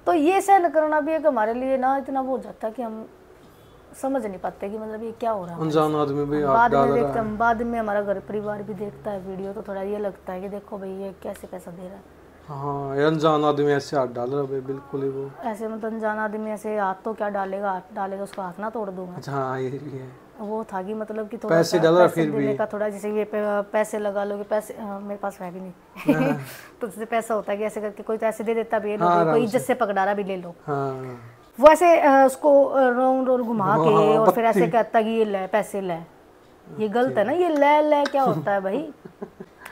तो ये सहन करना भी एक हमारे लिए ना इतना वो हो जाता है कि हम समझ नहीं पाते कि मतलब ये क्या हो रहा है। अनजान आदमी भी बाद में देखते हैं, बाद में हमारा घर परिवार भी देखता है वीडियो, तो थोड़ा ये लगता है कि देखो भाई ये कैसे पैसा दे रहा है। हाँ अनजान आदमी ऐसे हाथ डाल रहा है बिल्कुल ही, वो ऐसे मतलब अनजान आदमी ऐसे हाथ तो क्या डालेगा, हाथ डालेगा उसका हाथ ना तोड़ दूंगा। अच्छा हाँ ये भी है। वो था कि मतलब कि थोड़ा पैसे डाल रहा फिर भी का थोड़ा, जैसे ये पैसे लगा लो कि पैसे मेरे पास है भी नहीं तो जैसे पैसा होता है कि ऐसे करके कोई तो ऐसे दे देता भी, कोई इज्जत से पकड़ा रहा भी ले लो, वो ऐसे उसको राउंड और घुमा के और फिर ऐसे कहता कि ये ले पैसे ले, ये गलत है ना, ये ले क्या होता है भाई,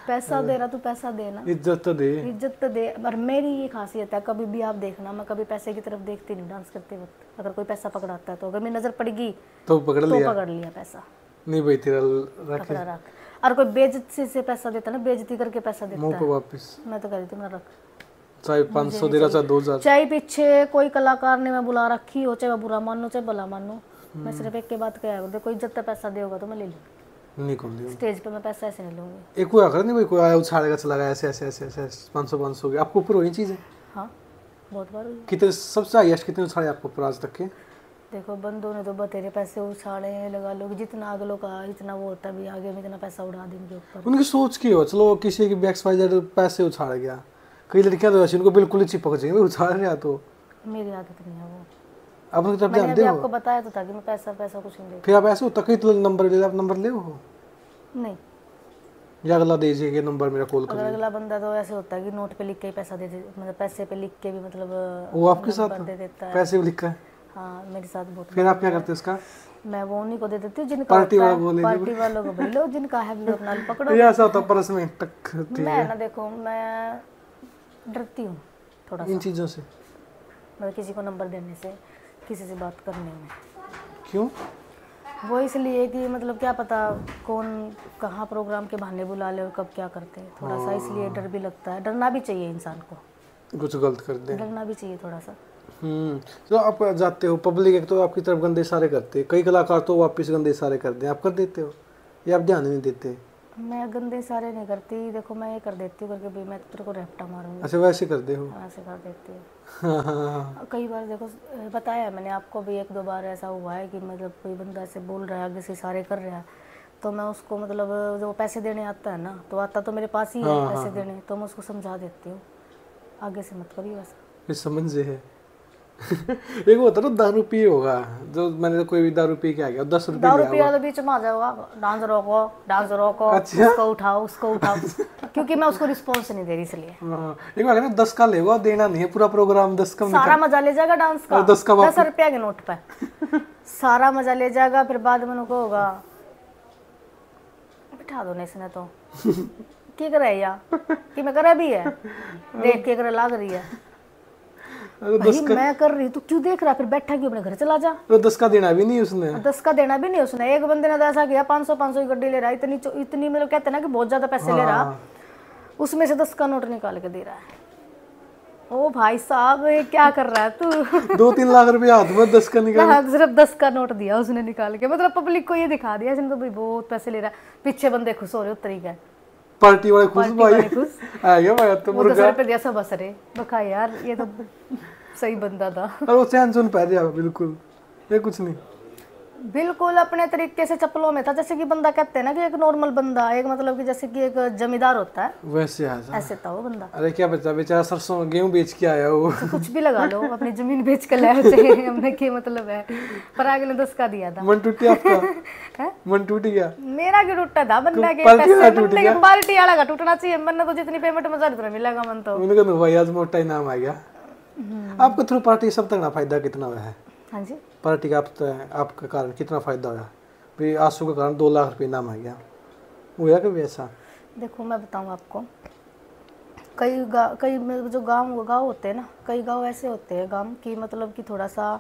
पैसा दे रहा तू पैसा देना, इज्जत तो दे। और मेरी ये खासियत है, कभी भी आप देखना मैं कभी पैसे की तरफ देखती नहीं डांस करते वक्त। अगर कोई पैसा पकड़ाता है तो अगर मेरी नजर पड़ेगी तो पकड़ लिया पैसा, नहीं भाई तेरा रख। और कोई बेइज्जती से पैसा देता ना, बेइज्जती करके पैसा देता है वापस, मैं तो कह देती हूँ रख, चाहे 500 दे रहा चाहे 2000, चाहे पीछे कोई कलाकार ने मैं बुला रखी हो, चाहे मैं बुरा मानो चाहे भला मानो, मैं सिर्फ एक के बात कह रहा, कोई इज्जत पैसा देगा तो मैं ले लूँ, नहीं खोल दिया स्टेज पे मैं पैसा ऐसे नहीं लूंगी। एक कोई आकर नहीं भाई, कोई आया उछाड़ेगा चला गया ऐसे ऐसे ऐसे ऐसे 500 आपको ऊपर वही चीज़ है? हाँ बहुत बार हुई। कितने सबसे हाईएस्ट कितने उछाड़े आपको ऊपर आज तक के? देखो बंदों ने तो बतेरे पैसे उछाड़े लगा लो, जितना अगलों का इतना वो होता है भी आगे में इतना पैसा उड़ा देंगे ऊपर। उनकी सोच की हो, चलो किसी की XYZ पैसे उछाड़ गया, कई लड़कियां तो ऐसी उनको बिल्कुल ही चिपक जाएंगे उछाड़ रहे तो। मेरी आदत नहीं है वो, अब तो मैंने अभी आपको बताया तो था कि मैं पैसा कुछ नहीं देती। फिर आप ऐसे होता कहीं तो नंबर ले, आप नंबर ले हो नहीं, या अगला दे दीजिए नंबर मेरा कॉल कर, अगला बंदा तो ऐसे होता है कि नोट पे लिख के ही पैसा दे दे, मतलब पैसे पे लिख के भी मतलब वो आपके साथ दे देता है, पैसे लिख कर। हाँ मेरे साथ बहुत। फिर आप क्या करते हैं उसका? मैं वो उन्हीं को दे देती हूँ जिनका पार्टी वालों को भाई लो, जिनका है भी अपना पकड़ो। ये ऐसा होता परस में टक, मैं ना देखो मैं डरती हूँ थोड़ा इन चीज़ों से, मतलब किसी को नंबर देने से, किसी से बात करने में। क्यों? वो इसलिए कि मतलब क्या पता कौन कहाँ प्रोग्राम के बहाने बुला ले और कब क्या करते हैं, थोड़ा सा इसलिए डर भी लगता है। डरना भी चाहिए इंसान को, कुछ गलत कर दे, डरना भी चाहिए थोड़ा सा। तो आप जाते हो पब्लिक एक तो आपकी तरफ गंदे इशारे करते हैं, कई कलाकार तो वापस गंदे इशारे करते हैं, आप कर देते हो या आप ध्यान नहीं देते? मैं गंदे इशारे नहीं करती, देखो मैं ये कर देती हूँ करके भी मैं तेरे को रैप्टा मारूंगी। अच्छा वैसे कर दे हो? ऐसे कर देती हूँ। कई बार देखो बताया मैंने आपको भी, 1-2 बार ऐसा हुआ है कि मतलब कोई बंदा ऐसे बोल रहा है, आगे से इशारे कर रहा है, तो मैं उसको मतलब जो पैसे देने आता है ना, तो आता तो मेरे पास ही है पैसे देने, तो मैं उसको समझा देती हूँ आगे से मत करिए वैसा। ये समझ से है। एक होता ना दारू पी होगा, जो मैंने तो कोई भी दारू पी के आ गया 10 रुपये दारू लिया पिया वो। तो बीच में आ जाओगा, डांस रोको डांस रोको, अच्छा। उसको उठाओ उसको उठाओ, क्योंकि मैं उसको रिस्पॉन्स नहीं दे रही इसलिए। हाँ, एक बार ना 10 का लेगा, देना नहीं है पूरा प्रोग्राम, 10 का सारा मजा ले जाएगा डांस का, 10 का 10 रुपया के नोट पे सारा मजा ले जाएगा। फिर बाद में उनको होगा बिठा दो इसने तो की करे या कि मैं करे भी है, देख के करे लाग रही है भाई मैं कर रही तू क्यों देख रहा, फिर बैठा क्यों, अपने घर चला जा। तो 10 का देना भी नहीं उसने, 10 का देना भी नहीं उसने। एक बंदे ने तो ऐसा किया 500 की गड्डी ले रहा है, इतनी मतलब कहते हैं ना कि बहुत ज्यादा पैसे ले रहा, उसमें से 10 का नोट निकाल के दे रहा है। ओ भाई साहब ये क्या कर रहा है तू 2-3 लाख रुपए हाथ में 10 का निकाल। हाँ, सिर्फ 10 का नोट दिया उसने निकाल के, मतलब पब्लिक को ये दिखा दिया इसने तो भाई बहुत पैसे ले रहा है। पीछे बंदे खुश हो रहे उस तरीके, पार्टी वाले खुश भाई खुश आ गया भाई तो वो 10 रुपए दिया सब हंस रहे, बका यार ये तो सही बंदा था। और वो चैन सुन पा दिया बिल्कुल, ये कुछ नहीं, बिल्कुल अपने तरीके से चप्पलों में था, जैसे कि बंदा कहते हैं ना कि एक नॉर्मल बंदा, एक मतलब कि जैसे कि एक जमींदार होता है वैसे ऐसे था वो बंदा। अरे क्या बचा बेचारा, सरसों गेहूं बेच के आया वो। तो कुछ भी लगा लो, अपनी जमीन बेच कर लाया चाहिए हमने, क्या मतलब है। पर आगे ने 10 का दिया था। मन टूट गया आपका मन टूट गया मेरा क्यों टूटा था, बंदा के पार्टी वाला पैसे टूट बंदे गया। के पार्टी वाला का टूटना चाहिए, मैंने तो जितनी पेमेंट में उतना मिलेगा मन तो। उन्होंने कहा भाई आज मोटा ही नाम आ गया। आपके थ्रू पार्टी सब तक ना फायदा कितना हुआ है? हाँ जी, पार्टी का आपके कारण कितना फायदा हुआ? भाई आंसू के कारण 2 लाख रुपए नाम आ गया, हुआ कभी ऐसा? देखो मैं बताऊँ आपको, कई जो गांव होते हैं ना, कई गांव ऐसे होते हैं गांव की मतलब कि थोड़ा सा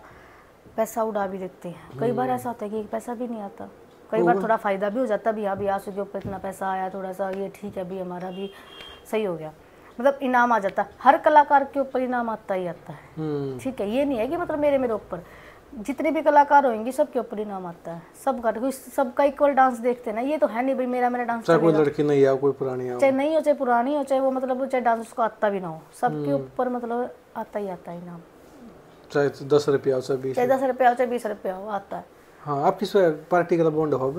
पैसा उड़ा भी देते हैं। कई बार ऐसा होता है कि पैसा भी नहीं आता, कई बार थोड़ा फायदा भी हो जाता है, भी हाँ भी आंसू के ऊपर इतना पैसा आया, थोड़ा सा ये ठीक है भी हमारा भी सही हो गया, मतलब इनाम आ जाता है। हर कलाकार के ऊपर इनाम आता ही आता है, ठीक है, ये नहीं है कि मतलब मेरे ऊपर, जितने भी कलाकार होंगे सबके ऊपर इनाम आता है, सबका इक्वल डांस देखते हैं ना, ये तो है नहीं भाई मेरा डांस चाहे कोई लड़की नहीं है कोई पुरानी है, चाहे नहीं हो चाहे पुरानी हो, चाहे वो मतलब चाहे डांस उसको आता भी ना हो, सबके ऊपर मतलब आता ही आता है इनाम, चाहे 10 रुपया हो चाहे 20 रुपया हो चाहे 20 रुपया हो, आता है। हाँ, आप किस पार्टी का बॉन्ड हो?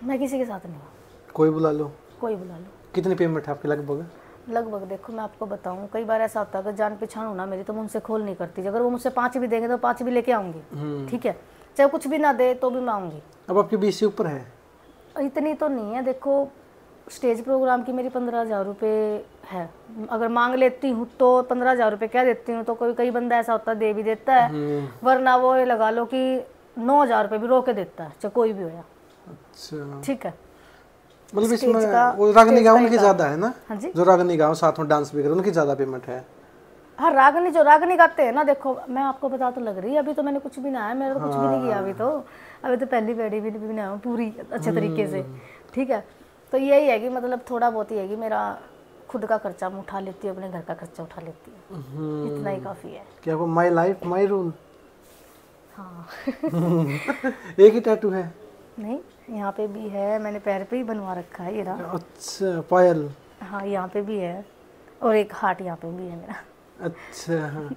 मैं किसी के साथ नहीं हूँ, कोई बुला लो, कोई बुला लो। कितनी पेमेंट है आपकी लगभग? देखो मैं आपको बताऊं, कई बार ऐसा होता है कि जान पहचान हो ना मेरी, तो मैं उनसे खोल नहीं करती, अगर वो मुझसे 5 भी देंगे तो 5 भी लेके आऊंगी, ठीक है, चाहे कुछ भी ना दे तो भी मैं आऊंगी। अब आपकी 20 से ऊपर है? इतनी तो नहीं है, देखो स्टेज प्रोग्राम की मेरी 15,000 रुपये है, अगर मांग लेती हूँ तो 15,000 रुपये क्या देती हूँ, तो कई बंदा ऐसा होता है दे भी देता है, वरना वो लगा लो कि 9,000 रुपये भी रोके देता है, चाहे कोई भी हो। अच्छा, ठीक है, मतलब इसमें वो रागनी गाँव उनकी ज्यादा है ना? हाँ जी, जो रागनी गाँव साथ में डांस भी करे उनकी ज्यादा पेमेंट है। हाँ रागनी जो रागनी गाते हैं ना, देखो मैं आपको बता तो लग रही है, अभी तो मैंने कुछ भी ना है, मैंने तो कुछ भी नहीं किया अभी तो पहली पेड़ी भी नहीं बनाया पूरी अच्छे तरीके से, ठीक है। तो यही है कि मतलब थोड़ा बहुत ही है कि मेरा खुद का खर्चा मैं उठा लेती हूँ, अपने घर का खर्चा उठा लेती हूँ, इतना ही काफ़ी है। क्या वो माई लाइफ माई रूल? हाँ एक ही टैटू है? नहीं, यहाँ पे भी है, मैंने पैर पे ही बनवा रखा है ये रहा। अच्छा, पायल? हाँ यहाँ पे भी है, और एक हार्ट यहाँ पे भी है मेरा। अच्छा, हाँ।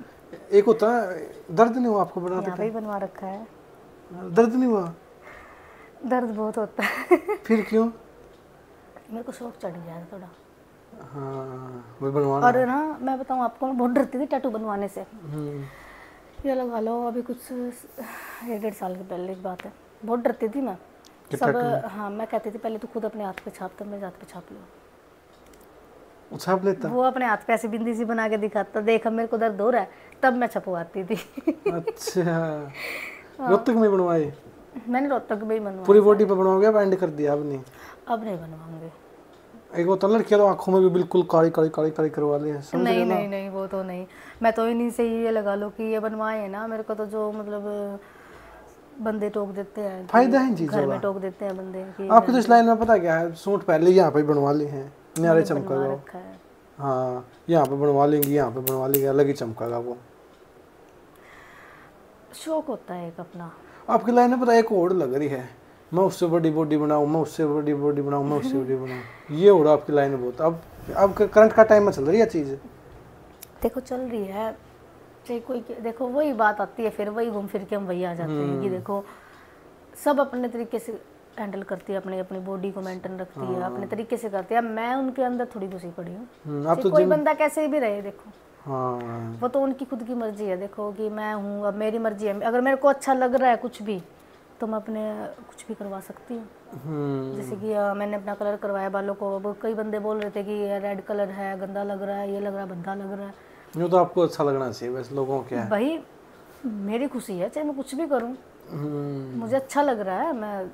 एक होता है, दर्द नहीं हुआ आपको बनाते? यहाँ पे ही बनवा रखा है। दर्द नहीं हुआ? दर्द बहुत होता है फिर क्यों? मेरे को शौक चढ़ गया है थोड़ा। हाँ, वो बनवाना। और ना मैं बताऊँ आपको, मैं बहुत डरती थी टैटू बनवाने से। ये लगा लो अभी कुछ 1-1.5 साल की पहले की बात है, बहुत डरती थी मैं सब। हाँ मैं कहती थी पहले तो खुद अपने हाथ पे छाप, तब मेरे हाथ पे छाप लो। छाप लेता? वो अपने हाथ पे ऐसी बिंदी सी बना के दिखाता, देख अब मेरे को दर्द हो रहा है, तब मैं छपवाती थी अच्छा, रोहतक में बनवाई? मैंने रोहतक में ही बनवाई। पूरी बॉडी पे बनवाओगे या एंड कर दिया? अब नहीं, अब नहीं बनवाऊंगी। एक वो तो लड़कियां तो आंखों में भी बिल्कुल काली काली काली काली करवा ली है, समझ रहे हो ना? नहीं वो तो नहीं, मैं तो इन्हीं से ये लगा लो कि ये बनवाए है ना, मेरे को तो जो मतलब बंदे टोक देते हैं, फायदा है इन चीजों घर में का। टोक देते हैं बंदे कि आपको तो इस लाइन में पता क्या है, सूट पहले यहाँ पे बनवा ली है, न्यारे चमकेगा। रखा है। हाँ, यहाँ पे बनवा लेंगी, यहाँ पे बनवा लेंगे, अलग ही चमकेगा वो। शौक होता है एक अपना। आपकी लाइन में पता एक और लग रही है, मैं उससे बड़ी बॉडी बनाऊँ, मैं उससे बड़ी बॉडी बनाऊँ, मैं उससे बड़ी बनाऊँ, ये हो रहा आपकी लाइन बहुत। अब करंट का टाइम में चल रही है चीज़। देखो चल रही है, चाहे कोई देखो वही बात आती है, फिर वही घूम फिर के हम वही आ जाते हैं कि देखो सब अपने तरीके से हैंडल करती है, अपनी अपनी बॉडी को मेंटेन रखती है, अपने तरीके से करती है। मैं उनके अंदर थोड़ी घुसी पड़ी हूँ। आप तो कोई बंदा कैसे भी रहे, देखो हाँ वो तो उनकी खुद की मर्जी है। देखो कि मैं हूँ, अब मेरी मर्जी है, अगर मेरे को अच्छा लग रहा है कुछ भी तो मैं अपने कुछ भी करवा सकती हूँ। जैसे कि मैंने अपना कलर करवाया बालों को। अब कई बंदे बोल रहे थे कि ये रेड कलर है, गंदा लग रहा है, ये लग रहा है, भद्दा लग रहा है। ये तो आपको अच्छा लगना चाहिए, वैसे लोगों को क्या है। भाई मेरी खुशी है, चाहे मैं कुछ भी करूँ, मुझे अच्छा लग रहा है, मैं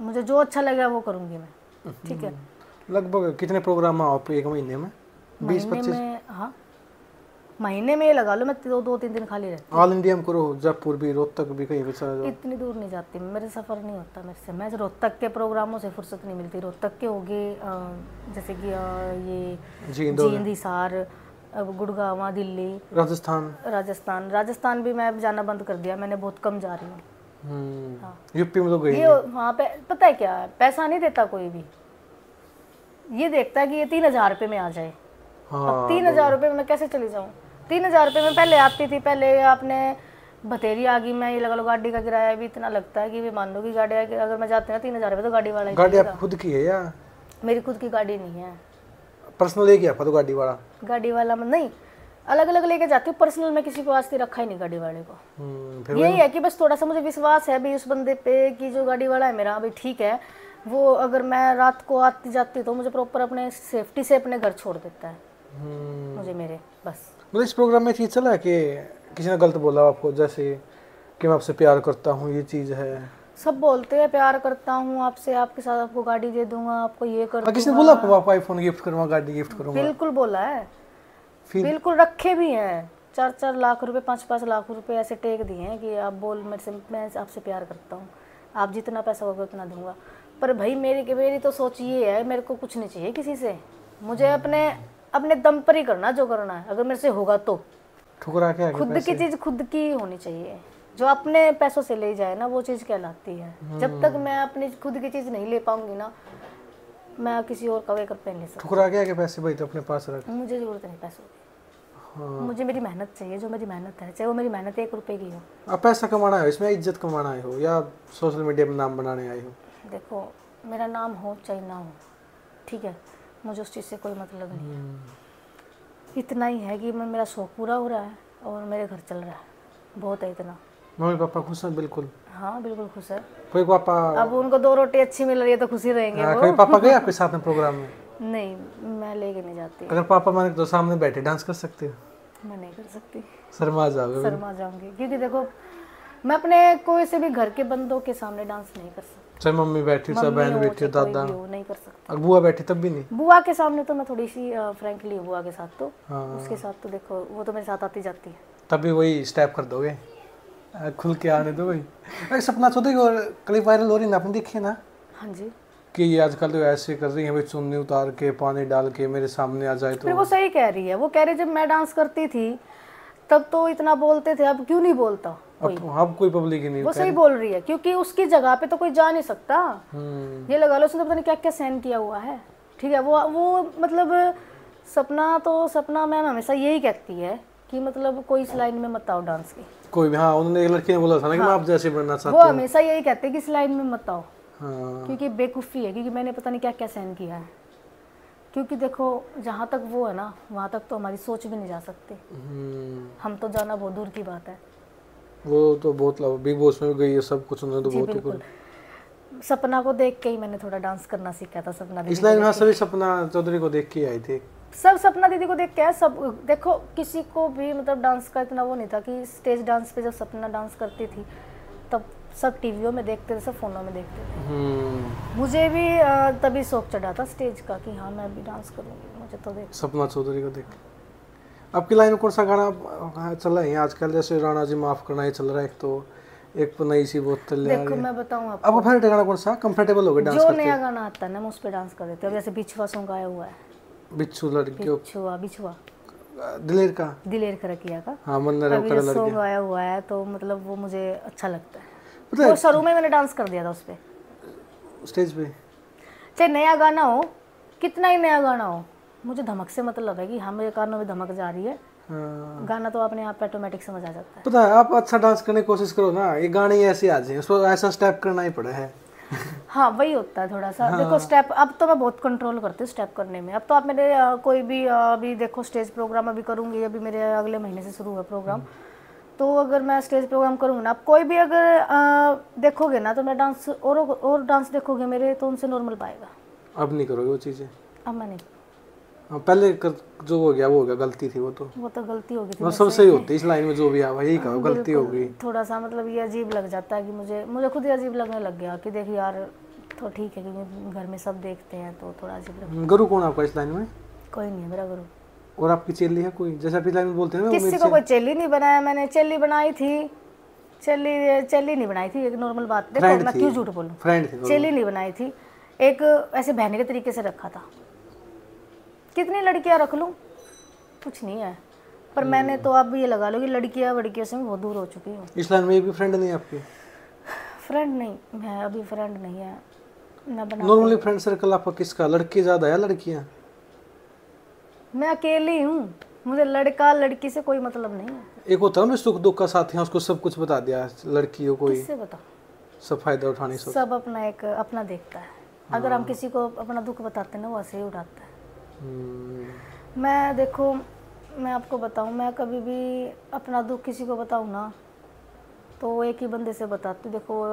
मुझे जो अच्छा लगा वो करूँगी मैं। ठीक है। लगभग कितने प्रोग्राम आप एक महीने में? 20-25 में? हाँ, महीने में ये लगा लो, मैं 2-3 दिन खाली रहती ऑल इंडिया में करो, जयपुर भी, रोहतक भी, कहीं भी चला जाओ। इतनी दूर नहीं जाती, मेरे सफ़र नहीं होता मेरे से। मैं रोहतक के प्रोग्रामों से फुर्सत नहीं मिलती। रोहतक के हो गए, जैसे कि ये जींद, हिसार, गुड़गांव, दिल्ली, राजस्थान भी मैं जाना बंद कर दिया, मैंने बहुत कम जा रही हूँ। हाँ। यूपी में तो गई ये वहाँ पे पता है क्या है, पैसा नहीं देता कोई भी, ये देखता है कि ये 3,000 रुपये में आ जाए। हाँ, 3,000 रुपये में मैं कैसे चली जाऊँ? 3,000 रुपये में पहले आती थी, पहले आपने बतेरी आ गई, मैं ये लगा लो गाड़ी का किराया भी इतना लगता है कि भी मान लो कि गाड़ी अगर मैं जाती हूँ 3,000 रुपये तो गाड़ी वाला ही गाड़ी आप खुद की है या? मेरी खुद की गाड़ी नहीं है, पर्सनल लेके आपका तो गाड़ी वाला नहीं, अलग अलग लेके जाती हूँ। पर्सनल में किसी को आज तक रखा ही नहीं गाड़ी वाले को। यही है कि बस थोड़ा सा मुझे विश्वास है भी उस बंदे पे कि जो गाड़ी वाला है मेरा अभी ठीक है, वो अगर मैं रात को आती जाती तो मुझे प्रॉपर अपने सेफ्टी से अपने घर छोड़ देता है मुझे मेरे। बस मतलब इस प्रोग्राम में चीज़ चला है कि किसी ने गलत बोला आपको, जैसे कि मैं आपसे प्यार करता हूँ, ये चीज़ है? सब बोलते हैं प्यार करता हूँ आपसे, आपके साथ आपको गाड़ी दे दूंगा, आपको ये कर दूंगा। किसने बोला आपको आप आईफोन गिफ्ट करूँगा, गाड़ी गिफ्ट करूँगा? बिल्कुल बोला है, बिल्कुल रखे भी हैं। 4-4 लाख रुपए, 5-5 लाख रुपए ऐसे टेक दिए हैं कि आप बोल मेरे से, मैं आपसे प्यार करता हूँ, आप जितना पैसा होगा उतना दूंगा। पर भाई मेरी तो सोच ये है, मेरे को कुछ नहीं चाहिए किसी से, मुझे अपने दम पर ही करना जो करना है, अगर मेरे से होगा तो। ठुकरा के खुद की चीज़ खुद की होनी चाहिए, जो अपने पैसों से ले जाए ना वो चीज़ कहलाती है। जब तक मैं अपनी खुद की चीज़ नहीं ले पाऊंगी ना, मैं किसी और का वेकअप नहीं ले सकती। ठुकरा के पैसे भाई तो अपने पास रख, मुझे ज़रूरत नहीं पैसों की। मुझे मेरी मेहनत चाहिए, जो मेरी मेहनत है, चाहे वो मेरी मेहनत 1 रुपए की हो। आप पैसा कमाना है इसमें, इज्जत कमाना है हो, या सोशल मीडिया में नाम बनाने आए हो? देखो मेरा नाम हो चाहे ना हो, ठीक है, मुझे उस चीज़ से कोई मतलब नहीं है। इतना ही है कि मेरा शौक पूरा हो रहा है और मेरे घर चल रहा है, बहुत है इतना। मम्मी पापा खुश हैं? बिल्कुल, हाँ बिल्कुल खुश है। कोई पापा, अब उनको 2 रोटी अच्छी मिल रही है तो खुशी रहेंगे वो। कोई पापा गए आपके साथ में प्रोग्राम में? नहीं, मैं लेके नहीं जाती। अगर पापा माने तो सामने बैठे डांस कर सकते हो? मैं नहीं कर सकती, शर्मा जाओगे? शर्मा जाऊंगी, क्योंकि देखो मैं अपने कोई से भी घर के बंदों के सामने डांस नहीं कर सकती। चाहे मम्मी बैठी, चाहे बहन बैठी, दादा, नहीं कर सकता। और बुआ बैठी तब भी नहीं? बुआ के सामने तो मैं थोड़ी सी फ्रैंकली बुआ के साथ तो, हाँ। उसके साथ तो देखो वो तो मेरे साथ आती जाती है, तब भी वही स्टेप कर दोगे, खुल के आने दो भाई। अरे सपना चौधरी और क्लिप वायरल हो रही है ना, आपने देखी है ना? हाँ जी। कि ये आजकल तो ऐसे कर रही है भाई, चुन्नी उतार के पानी डाल के मेरे सामने आ जाए तो। फिर वो सही कह रही है, वो कह रही जब मैं डांस करती थी तब तो इतना बोलते थे, अब क्यों नहीं बोलता कोई? अब कोई पब्लिक ही नहीं। वो सही बोल रही है, क्योंकि उसकी जगह पे तो कोई जा नहीं सकता। ये लगा लो उसने पता नहीं क्या क्या सहन किया हुआ है, ठीक है। वो मतलब सपना मैम हमेशा यही कहती है कि मतलब कोई इस लाइन में मत आओ डांस की, कोई भी। हाँ, उन्होंने एक लड़की ने बोला था ना कि मैं आप जैसे बनना चाहती वो हूँ। हमेशा यही कहते हैं कि इस लाइन में मत आओ। हाँ। क्योंकि बेवकूफ़ी है, क्योंकि मैंने पता नहीं क्या क्या सहन किया है। क्योंकि देखो जहाँ तक वो है ना, वहाँ तक तो हमारी सोच भी नहीं जा सकती। हम तो जाना बहुत दूर की बात है। वो तो बहुत बिग बॉस में गई है, सब कुछ उन्होंने तो बहुत बिल्कुल। सपना को देख के ही मैंने थोड़ा डांस करना सीखा था। सपना दीदी इस लाइन में सभी सपना चौधरी को देख के आई थी, सब सपना दीदी को देख के है सब। देखो किसी को भी मतलब डांस का इतना वो नहीं था कि स्टेज डांस पे जब सपना डांस करती थी तब सब टीवियों में देखते थे, सब फोनों में देखते थे। मुझे भी तभी शौक चढ़ा था स्टेज का कि हाँ मैं भी डांस करूँगी, मुझे तो देख सपना चौधरी को देख। आपकी लाइन में कौन सा गाना चल रहा है आजकल? जैसे राणा जी माफ करना ही चल रहा है, एक तो नई सी बोतल। देखो मैं बताऊँ आपको फेवरेट गाना कौन सा? कंफर्टेबल हो गया डांस जो करते? नया गाना आता है ना मैं उस पर डांस कर देती हूँ। जैसे बिछुआ सॉन्ग आया हुआ है, बिच्छू लड़कियों, बिछुआ दिलेर का रखिया का। हाँ, मन सॉन्ग आया हुआ है तो मतलब वो मुझे अच्छा लगता है। वो शुरू में मैंने डांस कर दिया था उस पर स्टेज पे। चाहे नया गाना हो, कितना ही नया गाना हो, मुझे धमक से मतलब है कि हाँ मेरे कानों में धमक जा रही है। गाना तो अपने आप ऑटोमेटिक समझ आ जाता है। पता है, आप अच्छा डांस करने की कोशिश करो ना, ये गाने ही ऐसे आ जाए, उसको ऐसा स्टेप करना ही पड़ा है। हाँ वही होता है थोड़ा सा। देखो स्टेप अब तो मैं बहुत कंट्रोल करती हूँ स्टेप करने में। अब तो आप मेरे कोई भी अभी देखो स्टेज प्रोग्राम अभी करूँगी, अभी मेरे अगले महीने से शुरू हुआ प्रोग्राम। तो अगर मैं स्टेज प्रोग्राम करूँगी ना, आप कोई भी अगर देखोगे ना तो मैं डांस और डांस देखोगे मेरे तो उनसे नॉर्मल पाएगा। अब नहीं करोगे वो चीज़ें? अब मैं नहीं। पहले जो हो गया वो हो गया, गलती थी वो तो गलती हो गई थी वो सबसे ही होती है इस लाइन में, जो भी आवा यही कहो गलती हो गई। थोड़ा सा मतलब ये अजीब लग जाता है कि मुझे खुद ही अजीब लगने लग गया कि देख यार तो ठीक है क्योंकि घर में सब देखते हैं तो थोड़ा अजीब लगता है। गुरु कौन आपका इस लाइन में? कोई नहीं है मेरा गुरु। और आपकी चेली है कोई, जैसा पिछले में बोलते हैं ना? किसी को कोई चेली नहीं बनाया मैंने। चेली बनाई थी, चेली नहीं बनाई थी, एक नॉर्मल बात। देखो मैं क्यों झूठ बोलूं, फ्रेंड थी। चेली नहीं बनाई थी, एक ऐसे बहने के तरीके से रखा था। कितनी लड़कियां रख लूं, कुछ नहीं है। पर मैंने तो अब ये लगा लो कि लड़कियों से मैं बहुत दूर हो चुकी हूँ। इस लाइन में एक भी फ्रेंड नहीं है आपकी? फ्रेंड नहीं है अभी, फ्रेंड नहीं है ना बना। नॉर्मली फ्रेंड सर्कल आपका किसका, लड़के ज्यादा है लड़कियां? मैं अकेली हूँ, मुझे लड़का लड़की से कोई मतलब नहीं है। एक होता है ना सुख दुख का साथी है, उसको सब कुछ बता दिया। लड़कियों को किससे बता, सब फायदा उठाने सब अपना एक अपना देखता है। अगर हम किसी को अपना दुख बताते हैं ना वो ऐसे ही उठाता है। मैं देखो मैं आपको बताऊं, मैं कभी भी अपना दुख किसी को बताऊं ना तो एक ही बंदे से बताती हूँ। देखो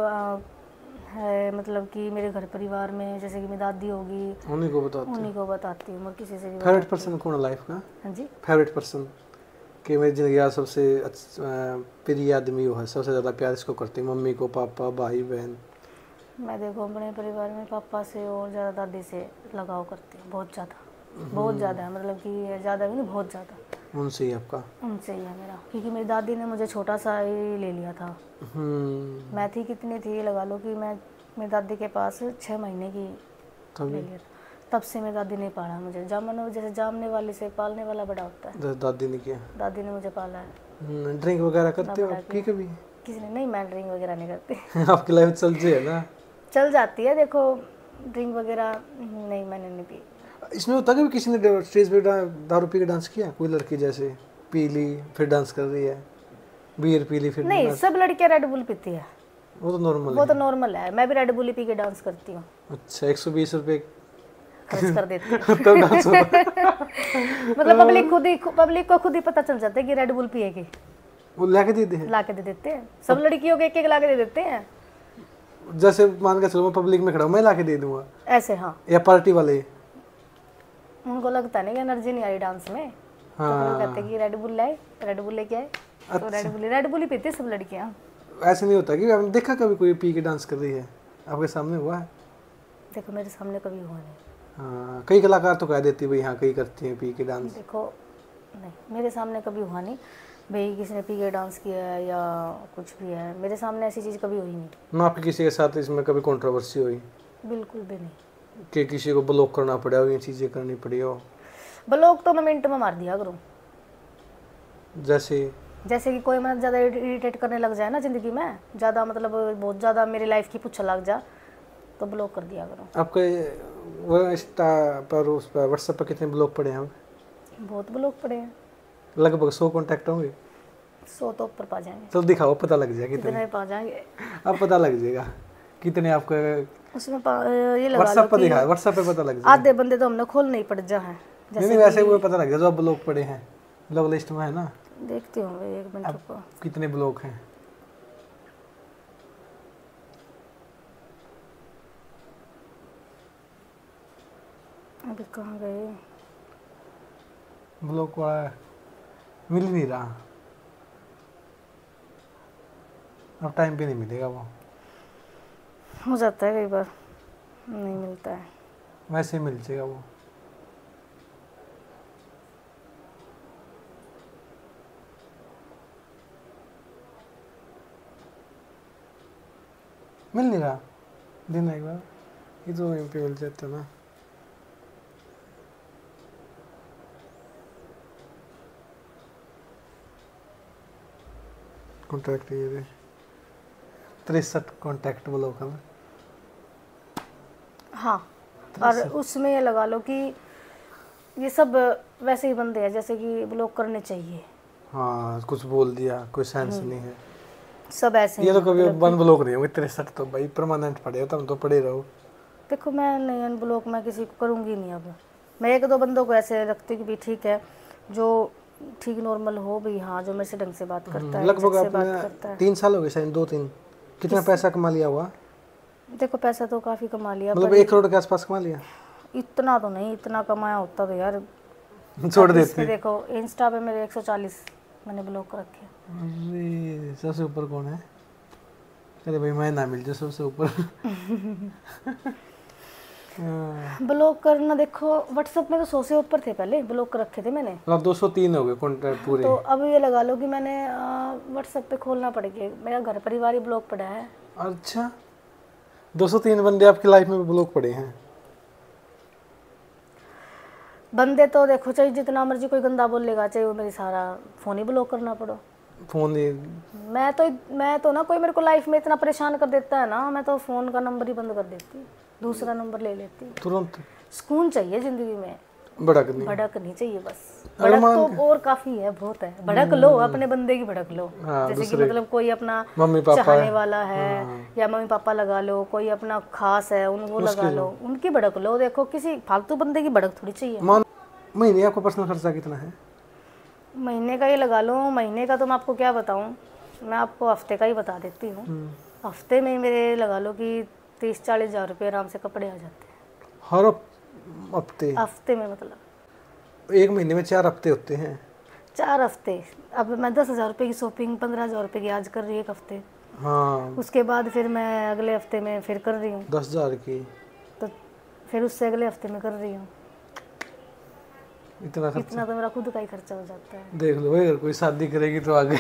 है मतलब कि मेरे घर परिवार में जैसे कि मेरी दादी होगी, उन्हीं को बताती हूँ। और किसी से भी। फेवरेट पर्सन कौन है लाइफ का? हाँ जी, फेवरेट पर्सन कि मेरी जिंदगी का सबसे प्रिय आदमी वो है, सबसे ज़्यादा प्यार इसको करती है? मम्मी को, पापा, भाई बहन? मैं देखो अपने परिवार में पापा से और ज़्यादा दादी से लगाव करती हूँ, बहुत ज़्यादा है। मतलब कि ज़्यादा भी नहीं, बहुत ज़्यादा। उनसे ही आपका? उनसे ही है मेरा, क्योंकि मेरी दादी ने मुझे छोटा सा ही ले लिया था। मैं थी कितनी थी लगा लो कि मैं मेरी दादी के पास 6 महीने की ले लिया था। तब से मेरी दादी ने पाला मुझे। जैसे जामने वाले से पालने वाला बड़ा होता है, दादी ने किया। दादी ने मुझे पाला है। ड्रिंक वगैरह करते हो आपकी कभी? किसी ने नहीं, मैं ड्रिंक वगैरह नहीं करती। आपकी लाइफ चलती है ना? चल जाती है। देखो ड्रिंक वगैरह नहीं, मैंने नहीं पी। इसमें होता है कि किसी ने स्टेज पे दारू पी के डांस किया? कोई लड़की जैसे पी ली फिर डांस कर रही है, बियर पी ली फिर? नहीं, सब लड़कियां रेड बुल पीती है। वो तो नॉर्मल है। मैं भी रेड बुल पी के डांस करती हूँ। अच्छा, 120 रुपए खर्च कर देती हूँ। तब डांस होता है। मतलब पब्लिक को खुद ही पता चल जाता है कि रेड बुल पिएगी, वो लाके दे देते हैं। सब लड़कियों के एक लाके दे देते हैं। जैसे मान के चलो मैं पब्लिक में खड़ा हूँ, मैं लाके दे दूंगा ऐसे? हाँ। या पार्टी वाले उनको लगता नहीं कि एनर्जी नहीं आई डांस में। हाँ। तो कहते हैं कि रेड बुल लेके आए। अच्छा। तो रेड बुल ही पीती सब लड़कियां। ऐसे नहीं होता कि आपने देखा कभी कोई पी के डांस कर रही है? आपके सामने हुआ है? देखो मेरे सामने कभी हुआ नहीं। हाँ, कई कलाकार तो कह देती भाई हाँ कई करती हैं पी के डांस। देखो नहीं, मेरे सामने कभी हुआ नहीं भाई किसी ने पी के डांस किया है या कुछ भी है। मेरे सामने ऐसी चीज़ कभी हुई नहीं। ना आपके किसी के साथ इसमें कभी कंट्रोवर्सी हुई? बिल्कुल भी नहीं। कि किसी को ब्लॉक करना पड़ा हो, ये चीज़ें करनी पड़ी हो? ब्लॉक तो मैं मिनट में मार दिया करूँ। जैसे कि कोई मतलब ज़्यादा इरिटेट करने लग जाए ना ज़िंदगी में, ज़्यादा मतलब बहुत ज़्यादा मेरी लाइफ की पूछा लग जा तो ब्लॉक कर दिया करो। आपके इंस्टा पर उस पर व्हाट्सएप पर कितने ब्लॉक पड़े हैं? बहुत ब्लॉक पड़े हैं, लगभग 100 कॉन्टैक्ट होंगे। 100 तो ऊपर पा जाएंगे। तो दिखाओ, पता लग जाएगा कितने पा जाएंगे। अब पता लग जाएगा कितने आपका उसमें ये लगा व्हाट्सएप पर दिखा, व्हाट्सएप पे पता लग जाएगा। आधे बंदे तो हमने खोल नहीं पड़ जा है। नहीं वैसे वो पता लग जाएगा जो ब्लॉक पड़े हैं, ब्लॉक लिस्ट में है ना। देखती हूँ एक मिनट रुको, कितने ब्लॉक हैं? अभी कहाँ गए? ब्लॉक वाला मिल नहीं रहा, अब टाइम पे नहीं मिलेगा। वो हो जाता है कई बार, नहीं मिलता है। वैसे मिल जाएगा वो। मिल नहीं रहा, दिन एक बार ये तो यहीं पे मिल जाता ना। कॉन्टैक्ट ये 63 कॉन्टैक्ट ब्लॉक है। हाँ, और उसमें ये लगा लो कि ये सब वैसे ही बंदे हैं जैसे कि ब्लॉक करने चाहिए। हाँ, कुछ बोल दिया, कोई सेंस नहीं है। सब ऐसे ये ही तो कभी बंद ब्लॉक नहीं होंगे तेरे साथ, तो भाई परमानेंट पड़े हो, तुम तो पड़े रहो। देखो मैं नहीं अनब्लॉक मैं किसी को करूँगी नहीं। अब मैं एक दो बंदों को ऐसे रखती हूँ कि भी ठीक है, जो ठीक नॉर्मल हो भी, हाँ जो मेरे से ढंग से बात करता है, लगभग इज्जत से बात करता आपने है। 3 साल हो गए शायद, 2-3। कितना पैसा कमा लिया हुआ? देखो पैसा तो काफ़ी कमा लिया, मतलब पर 1 करोड़ के आसपास कमा लिया? इतना तो नहीं, इतना कमाया होता तो यार छोड़ एटलीस्ट देते। देखो इंस्टा पे मेरे 140 मैंने ब्लॉक रखे। अरे सबसे ऊपर कौन है? अरे भाई मैं ना मिल जाए सबसे ऊपर। ब्लॉक करना देखो, व्हाट्सएप में तो 100 से ऊपर थे पहले, ब्लॉक रखे थे मैंने। मतलब 203 हो गए कॉन्टैक्ट पूरे। तो अब ये लगा लो कि मैंने व्हाट्सएप पे खोलना पड़ेगा, मेरा घर परिवार ही ब्लॉक पड़ा है। अच्छा, 203 बंदे आपकी लाइफ में ब्लॉक पड़े हैं? बंदे तो देखो चाहे जितना मर्जी कोई गंदा बोलेगा, चाहे वो मेरी सारा फ़ोन ही ब्लॉक करना पड़ो। फोन ही। मैं तो ना, कोई मेरे को लाइफ में इतना परेशान कर देता है ना, मैं तो फ़ोन का नंबर ही बंद कर देती, दूसरा नंबर ले लेती। तुरंत सुकून चाहिए ज़िंदगी में, भड़क नहीं। भड़क नहीं चाहिए बस। भड़क तो और काफ़ी है, बहुत है। भड़क लो, अपने बंदे की भड़क लो। हाँ, जैसे कि मतलब कोई अपना मम्मी पापा चाहने वाला है, या मम्मी पापा लगा लो, कोई अपना खास है उनको लगा लो, उनकी भड़क लो। देखो किसी फालतू बंदे की भड़क थोड़ी चाहिए। महीने आपको पर्सनल खर्चा कितना है? महीने का ही लगा लो। महीने का तो मैं आपको क्या बताऊं, मैं आपको हफ्ते का ही बता देती हूँ। हफ्ते में मेरे लगा लो कि 30-40 हज़ार रुपये आराम से कपड़े आ जाते हैं। हर हफ्ते? हफ्ते में मतलब 1 महीने में 4 हफ्ते होते हैं। 4 हफ्ते। अब मैं 10,000 रुपये की शॉपिंग 15,000 रुपये की आज कर रही हूँ एक हफ्ते। हाँ, उसके बाद फिर मैं अगले हफ्ते में फिर कर रही हूँ 10,000 की। तो फिर उससे अगले हफ्ते में कर रही हूँ। इतना खर्चा? इतना तो मेरा खुद का ही खर्चा हो जाता है। देख लो भाई, अगर कोई शादी करेगी तो आगे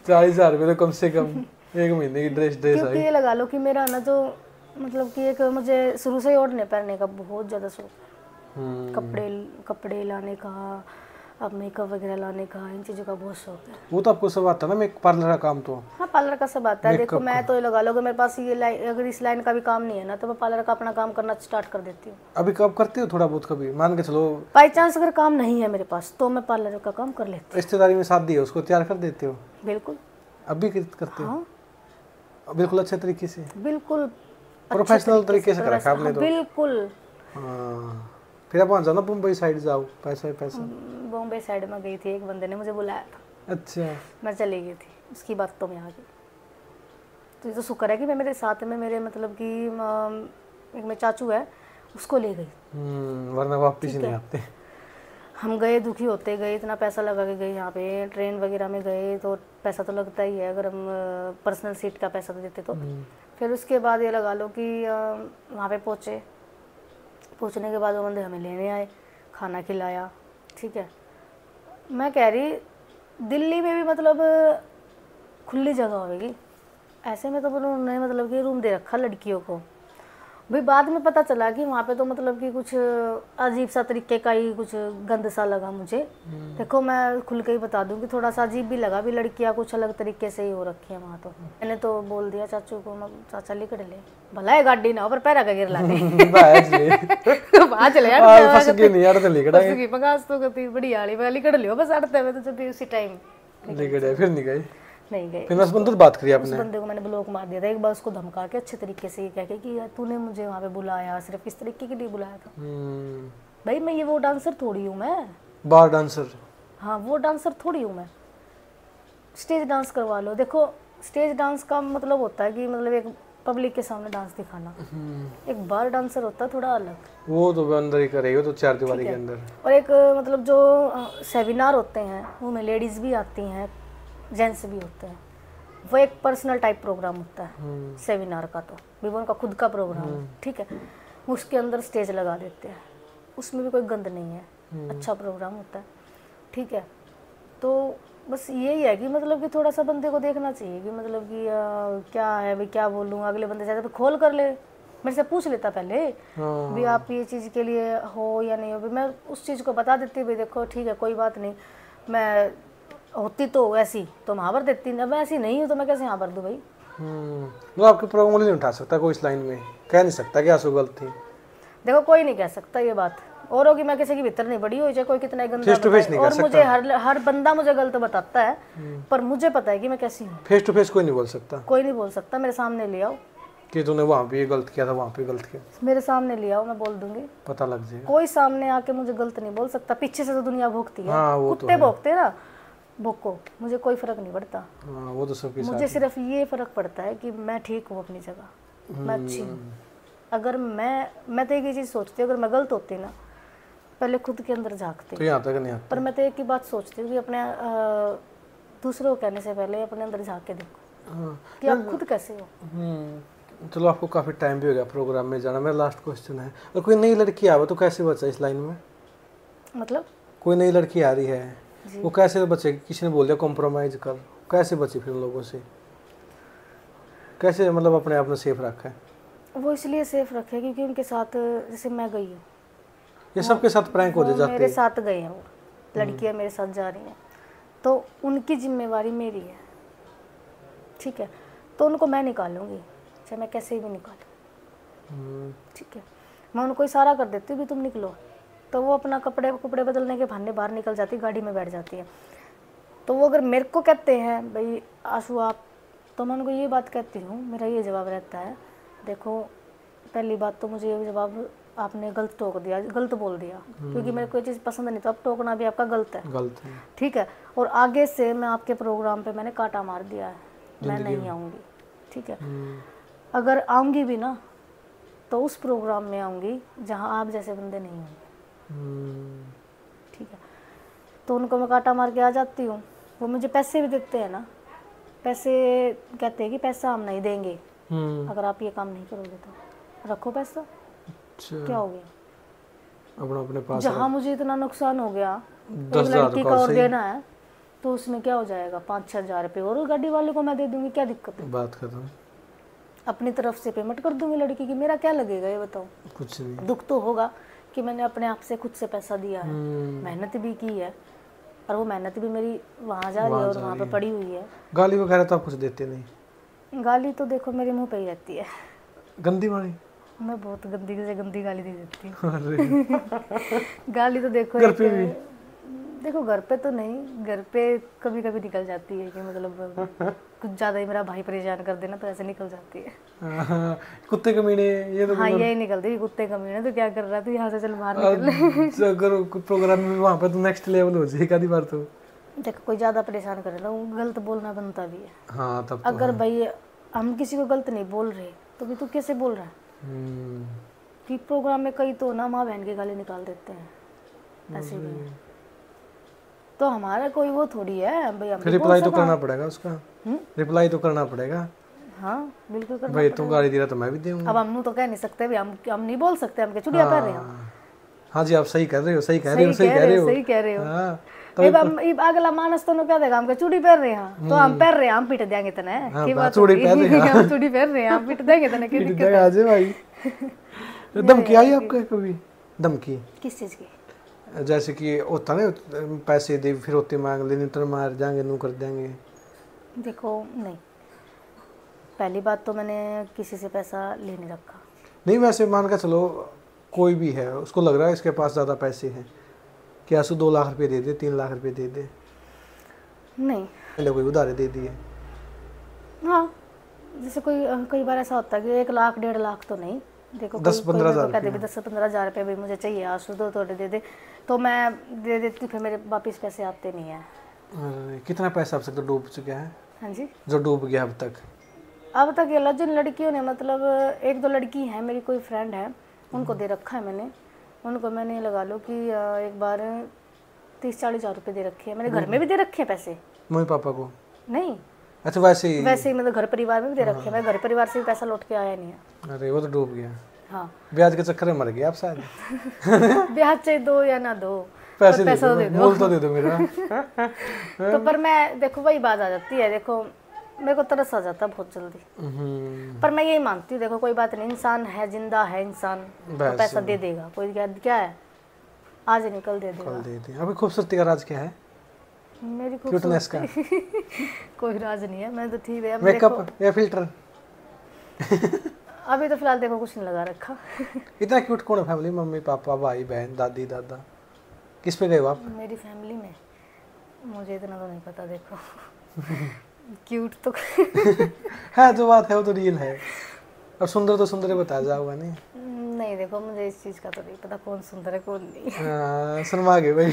40,000 रुपये तो कम से कम 1 महीने की ड्रेस क्योंकि आई। ये लगा लो कि मेरा ना जो मतलब कि एक मुझे शुरू से ही ओढ़ने पहनने का बहुत ज़्यादा शौक है। कपड़े लाने का, अब मेकअप वगैरह लाने का, इन चीज़ों का बहुत शौक है। वो तो आपको सब आता है ना, मेक पार्लर का काम तो? हाँ पार्लर का सब आता है। देखो मैं तो ये लगा लो कि मेरे पास ये लाइन, अगर इस लाइन का भी काम नहीं है ना, तो मैं पार्लर का अपना काम करना स्टार्ट कर देती हूँ। अभी कब करते हो थोड़ा बहुत? कभी मान के चलो बाई चांस अगर काम नहीं है मेरे पास तो मैं पार्लर का काम कर लेती रिश्तेदारी में शादी है, उसको तैयार कर देते हो? हूँ। बिल्कुल। अभी करते हो? हाँ बिल्कुल अच्छे तरीके से, बिल्कुल प्रोफेशनल तरीके से रखा आपने तो। बिल्कुल। हाँ, फिर आप वहाँ जाओ ना, मुंबई साइड जाओ, पैसा पैसा। बॉम्बे साइड में गई थी, एक बंदे ने मुझे बुलाया था। अच्छा। मैं चली गई थी, उसकी बात तो मैं आ गई। तो ये तो शुक्र है कि मैं मेरे साथ में मेरे मतलब कि एक मेरे चाचू है, उसको ले गई। वरना वापस ही नहीं आते। हम गए, दुखी होते गए, इतना पैसा लगा के गए। यहाँ पे ट्रेन वगैरह में गए तो पैसा तो लगता ही है, अगर हम पर्सनल सीट का पैसा तो देते तो। फिर उसके बाद ये लगा लो कि वहाँ पे पहुँचने के बाद वो बंदे हमें लेने आए, खाना खिलाया, ठीक है। मैं कह रही दिल्ली में भी मतलब खुली जगह होगी, ऐसे में तो उन्होंने मतलब कि रूम दे रखा लड़कियों को। भाई बाद में पता चला कि वहाँ पे तो मतलब कि कुछ अजीब सा तरीके का ही कुछ गंद सा लगा मुझे। देखो मैं खुल के ही बता दूँ कि थोड़ा सा अजीब भी लगा, भी लड़कियाँ कुछ अलग तरीके से ही हो रखी है वहाँ। तो मैंने तो बोल दिया चाचू को, मैं चाचा लिकड़ ले, भला है गाड़ी ना हो पर पैरा का गिर लाने बड़ी आड़ी मैं लिकड़ लियो बस अड़ते में। तो उसी टाइम फिर नहीं गए? नहीं गए। फिर उस बंदे से बात करी आपने? उस बंदे को मैंने ब्लॉक मार दिया था एक बार, उसको धमका के अच्छे तरीके से ये कह के कि तूने मुझे वहाँ पे बुलाया सिर्फ इस तरीके के लिए बुलाया था। भाई मैं ये वो डांसर थोड़ी हूँ, मैं बार डांसर। हाँ वो डांसर थोड़ी हूँ मैं, स्टेज डांस करवा लो। देखो स्टेज डांस का मतलब होता है कि मतलब एक पब्लिक के सामने डांस दिखाना, एक बार डांसर होता है थोड़ा अलग, वो तो अंदर ही करेगी, तो 4 दीवारी के अंदर। और एक मतलब जो सेमिनार होते हैं वो में लेडीज़ भी आती हैं, जेंट्स भी होते हैं, वो एक पर्सनल टाइप प्रोग्राम होता है सेमिनार का, तो भी उनका खुद का प्रोग्राम है, ठीक है। उसके अंदर स्टेज लगा देते हैं, उसमें भी कोई गंद नहीं है, अच्छा प्रोग्राम होता है, ठीक है। तो बस यही है कि मतलब कि थोड़ा सा बंदे को देखना चाहिए कि मतलब कि क्या है भाई, क्या बोलूँ, अगले बंदे से तो खोल कर ले, मेरे से पूछ लेता पहले भी आप ये चीज़ के लिए हो या नहीं हो। भी मैं उस चीज़ को बता देती भाई देखो ठीक है कोई बात नहीं, मैं होती तो ऐसी तो मैं भर देती, अब मैं ऐसी नहीं हूँ तो मैं कैसे यहाँ भर दूँ भाई। वो आपके प्रोग्राम नहीं उठा सकता कोई इस लाइन में, कह नहीं सकता कि आंसू गलत थी। देखो कोई नहीं कह सकता ये बात, औरों की मैं किसी की भीतर नहीं बड़ी हुई, चाहे कोई कितना गंदा फेस टू फेस नहीं और कर मुझे हर बंदा मुझे गलत बताता है, पर मुझे पता है कि मैं कैसी हूँ। फेस टू फेस कोई नहीं बोल सकता, कोई नहीं बोल सकता। मेरे सामने ले आओ कि तूने वहाँ पे ये गलत किया था, वहाँ पे गलत किया, मेरे सामने ले आओ, मैं बोल दूंगी, पता लग जाएगा। कोई सामने आके मुझे गलत नहीं बोल सकता। पीछे से तो दुनिया भोगती है, हाँ, वो तो कुत्ते भोगते हैं ना, भोको, मुझे कोई फर्क नहीं पड़ता। हाँ, वो तो सबके साथ। मुझे सिर्फ ये फर्क पड़ता है कि मैं ठीक हूँ अपनी जगह, मैं अच्छी हूँ। अगर मैं तो एक ही चीज़ सोचती हूँ, अगर मैं गलत होती ना, पहले खुद के अंदर झांकती। तो यहाँ तक नहीं आता। पर मैं तो एक ही बात सोचती हूँ कि अपने दूसरों को कहने से पहले अपने अंदर झांक के देखो हाँ। कि आप खुद कैसे हो। चलो, आपको काफ़ी टाइम भी हो गया प्रोग्राम में जाना। मेरा लास्ट क्वेश्चन है, अगर कोई नई लड़की आवे तो कैसे बचे इस लाइन में? मतलब कोई नई लड़की आ रही है, वो कैसे बचेगी? किसी ने बोल दिया कॉम्प्रोमाइज़ कर, कैसे बचे फिर उन लोगों से? कैसे मतलब अपने आप में सेफ रखा है? वो इसलिए सेफ रखे क्योंकि उनके साथ, जैसे मैं गई हूँ, ये सबके साथ प्रैंक हो जाते मेरे हैं। साथ गए हैं, वो लड़कियाँ मेरे साथ जा रही हैं, तो उनकी जिम्मेवारी मेरी है, ठीक है? तो उनको मैं निकालूंगी, चाहे मैं कैसे भी निकालूँ, ठीक है? मैं उनको इशारा कर देती हूँ कि तुम निकलो, तो वो अपना कपड़े बदलने के बहाने बाहर निकल जाती है, गाड़ी में बैठ जाती है। तो वो अगर मेरे को कहते हैं भाई आशु आप, तो मैं उनको ये बात कहती हूँ, मेरा ये जवाब रहता है, देखो पहली बात तो मुझे ये जवाब आपने गलत टोक दिया, गलत बोल दिया, क्योंकि मेरे को ये चीज़ पसंद नहीं, तो अब टोकना भी आपका गलत है, ठीक है? और आगे से मैं आपके प्रोग्राम पे मैंने कांटा मार दिया है, मैं नहीं आऊँगी, ठीक है? अगर आऊँगी भी ना तो उस प्रोग्राम में आऊँगी जहाँ आप जैसे बंदे नहीं होंगे, ठीक है? तो उनको मैं कांटा मार के आ जाती हूँ। वो मुझे पैसे भी देते हैं ना, पैसे कहते हैं कि पैसा हम नहीं देंगे अगर आप ये काम नहीं करोगे, तो रखो पैसा। अच्छा, क्या हो गया? अपना अपने पास जहाँ मुझे इतना नुकसान हो गया, एक 10,000 लड़की का और देना है, तो उसमें क्या हो जाएगा, 5-6 हज़ार रुपये और गाड़ी वाले को मैं दे दूंगी, क्या दिक्कत है? बात खत्म। अपनी तरफ से पेमेंट कर दूंगी लड़की की, मेरा क्या लगेगा ये बताओ? कुछ नहीं। दुख तो होगा कि मैंने अपने आप से खुद से पैसा दिया है, मेहनत भी की है, और वो मेहनत भी मेरी वहाँ जा रही है और वहाँ पे पड़ी हुई है। गाली वगैरह तो आप कुछ देते नहीं? गाली तो देखो मेरे मुंह पे ही रहती है, गंदी वाली? मैं बहुत गंदी से गंदी गाली दे देती हूँ। अरे गाली तो देखो घर पे भी? देखो घर पे तो नहीं, घर पे कभी कभी निकल जाती है कि मतलब कुछ ज़्यादा ही मेरा भाई परेशान कर देना तो ऐसे निकल जाती है। कुत्ते कमीने ये तो हाँ यही निकलती है, कुत्ते कमीने तो क्या कर रहा है, यहाँ से चल बाहर निकल। अगर प्रोग्राम में वहाँ पर तो नेक्स्ट लेवल हो जाएगा आधी बार तो। देखो कोई ज़्यादा परेशान करे तो गलत बोलना बनता भी है। हाँ तब तो अगर भाई हम किसी को गलत नहीं बोल रहे तो भी तू कैसे बोल रहा है? कि प्रोग्राम में कई तो ना माँ बहन की गाली निकाल देते हैं, ऐसे भी है। तो हमारा कोई वो थोड़ी है भाई, हम रिप्लाई तो करना पड़ेगा उसका, रिप्लाई तो करना पड़ेगा। हाँ बिल्कुल करना भाई तुम गाली दे रहा तो मैं भी दूंगा। अब हम तो कह नहीं सकते भी, हम नहीं बोल सकते, हम क्या चुड़िया पहन रहे हैं? हाँ जी आप सही कर रहे हो, सही कह रहे हो, सही कह रहे हो, सही कह रहे हो। हाँ अब अगला मानस तो क्या देगा, हम क्या चूड़ी पहन रहे हैं तो हम पहन रहे हैं, हम पीट देंगे तने की बात, चूड़ी पहन रहे हैं, हम चूड़ी पहन रहे हैं, हम पीट देंगे तने की दिक्कत है? आजे भाई धमकी आई आपको कभी? धमकी किस चीज की? जैसे कि होता ना पैसे दे फिर होते मांग लेने तो मार जाएंगे, नू कर देंगे। देखो नहीं, पहली बात तो मैंने किसी से पैसा ले नहीं रखा। नहीं वैसे मान के चलो कोई भी है उसको लग रहा है इसके पास ज़्यादा पैसे हैं, कि आंसू 2 लाख रुपए दे दे, 3 लाख रुपए दे दे, नहीं पहले कोई उधारे दे दिए। हाँ जैसे कई बार ऐसा होता है कि 1 लाख 1.5 लाख तो नहीं, देखो 10-15 हज़ार कहते भी 10-15 हज़ार रुपये भी मुझे चाहिए, आंसू दो थोड़े दे दे, तो मैं दे देती, फिर मेरे वापिस पैसे आते नहीं है। कितना पैसा अब तक तो डूब चुका है? हाँ जी, जो डूब गया अब तक ये जिन लड़कियों ने, मतलब 1-2 लड़की हैं मेरी, कोई फ्रेंड है, उनको दे रखा है मैंने, उनको मैंने लगा लो कि एक बार 30-40 हज़ार रुपये दे रखे हैं, मैंने घर में भी दे रखे हैं पैसे, मम्मी पापा को नहीं अच्छा वैसे ही मतलब घर परिवार में भी दे रखे हैं, मैं घर परिवार से भी पैसा लौट के आया नहीं है। अरे वो तो डूब गया। हाँ ब्याज के चक्कर में मर गया आप शायद। ब्याज चाहे दो या ना दो, पैसे पैसा दे दो, तो दे दो मेरा। तो पर मैं देखो वही बात आ जाती है, देखो मेरे को तरस आ जाता है बहुत जल्दी, पर मैं यही मानती हूँ, देखो कोई बात नहीं, इंसान है, जिंदा है इंसान, तो पैसा दे देगा, कोई क्या है, आज निकल दे देगा। दे दे। अभी खूबसूरती का राज क्या है? मेरी क्यूटनेस का कोई राज नहीं है, मैं तो ठीक है। मेकअप या फिल्टर? अभी तो फिलहाल देखो कुछ नहीं लगा रखा। इतना क्यूट कौन है फैमिली, मम्मी पापा भाई बहन दादी दादा, किस पे गए हो आप? मेरी फैमिली में मुझे इतना तो नहीं पता देखो। क्यूट तो है जो बात है वो तो रियल है, और सुंदर तो सुंदर ही बताया जाओगा नहीं। नहीं देखो मुझे इस चीज का तो नहीं पता कौन सुंदर है कौन नहीं। शर्मा गए भाई।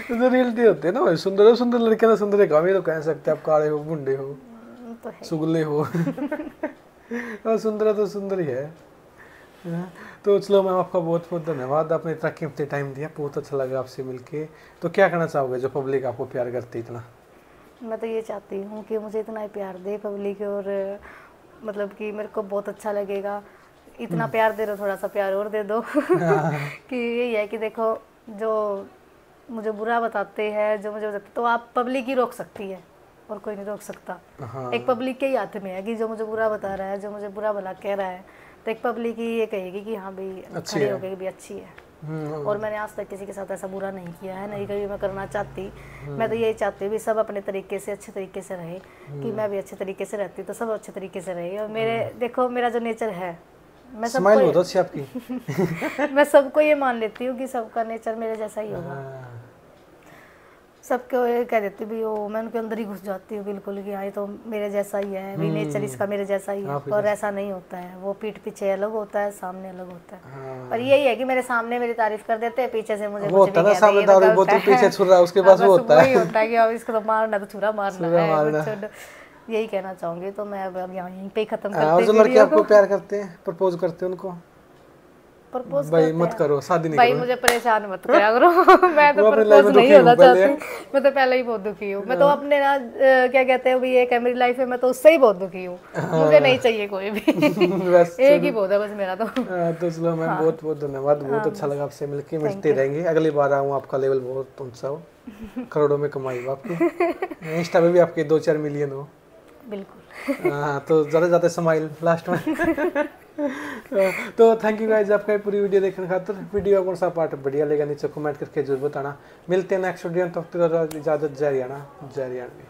तो रियलिटी होती है ना भाई, सुंदर हो सुंदर लड़के ना सुंदर है काम, ये तो कह सकते हैं आप काले हो बुंडे हो तो है। सुगले हो। और सुंदर तो सुंदर ही है। तो चलो मैम आपका बहुत बहुत धन्यवाद, आपने इतना कीमती टाइम दिया, बहुत अच्छा लगा आपसे मिलके। तो क्या कहना चाहोगे जो पब्लिक आपको प्यार करती है इतना? मैं तो ये चाहती हूँ कि मुझे इतना ही प्यार दे पब्लिक, और मतलब कि मेरे को बहुत अच्छा लगेगा। इतना प्यार दे रहे हो, थोड़ा सा प्यार और दे दो। कि यही है कि देखो जो मुझे बुरा बताते हैं, जो मुझे बताते, तो आप पब्लिक ही रोक सकती है और कोई नहीं रोक सकता। हाँ। एक पब्लिक के ही हाथ में है कि जो मुझे बुरा बता रहा है, जो मुझे बुरा भला कह रहा है, तो एक पब्लिक ही ये कहेगी कि हाँ भाई खड़ी हो गई भी अच्छी है। और मैंने आज तक किसी के साथ ऐसा बुरा नहीं किया है, नहीं कभी मैं करना चाहती। मैं तो यही चाहती हूँ भी सब अपने तरीके से अच्छे तरीके से रहे, कि मैं भी अच्छे तरीके से रहती तो सब अच्छे तरीके से रहे। और मेरे देखो मेरा जो नेचर है, मैं स्माइल बहुत अच्छी आपकी। मैं सबको ये मान लेती हूँ कि सबका नेचर मेरे जैसा ही होगा। सबको ये कह देती भी वो, मैं उनके अंदर ही घुस जाती हूँ बिल्कुल कि हाँ ये तो मेरे जैसा ही है, भी नेचर इसका मेरे जैसा ही है। पर ऐसा नहीं होता है, वो पीठ पीछे अलग होता है, सामने अलग होता है। पर यही है कि मेरे सामने मेरी तारीफ कर देते हैं, पीछे से मुझे कुछ भी कहते हैं, सामने दारू बोतल पीछे छुर रहा है उसके पास वो होता है। वही होता है कि अब इसको तो मारना तो छुरा मारना है। यही कहना चाहूंगी। तो मैं अब यहीं पे खत्म करती हूँ। और जो लड़के आपको प्यार करते हैं, प्रपोज करते हैं उनको प्रपोज भाई मत करो, शादी नहीं भाई करो। मुझे परेशान मत करा करो। मैं तो प्रपोज नहीं होना चाहती, मैं तो पहले ही बहुत दुखी हूँ। मैं तो अपने ना क्या कहते हैं, ये है मेरी लाइफ में, मैं तो उससे ही बहुत दुखी हूँ। मुझे नहीं चाहिए कोई भी। एक ही बहुत है बस मेरा तो। तो चलो मैम बहुत बहुत धन्यवाद, बहुत अच्छा लगा आपसे मिलके, मिलते रहेंगे। अगली बार आऊँ आपका लेवल बहुत ऊंचा हो, करोड़ों में कमाई हो आपकी, इंस्टा पे भी आपके 2-4 मिलियन हो। बिल्कुल। हाँ तो ज़्यादा ज़्यादा स्माइल लास्ट में। तो थैंक यू गाइज आपका पूरी वीडियो देखने खातिर। वीडियो कौन सा पार्ट बढ़िया लगा नीचे कमेंट करके जरूर बताना। मिलते हैं नेक्स्ट वीडियो, तब तक इजाज़त, जय हरियाणा जय हरियाणवी।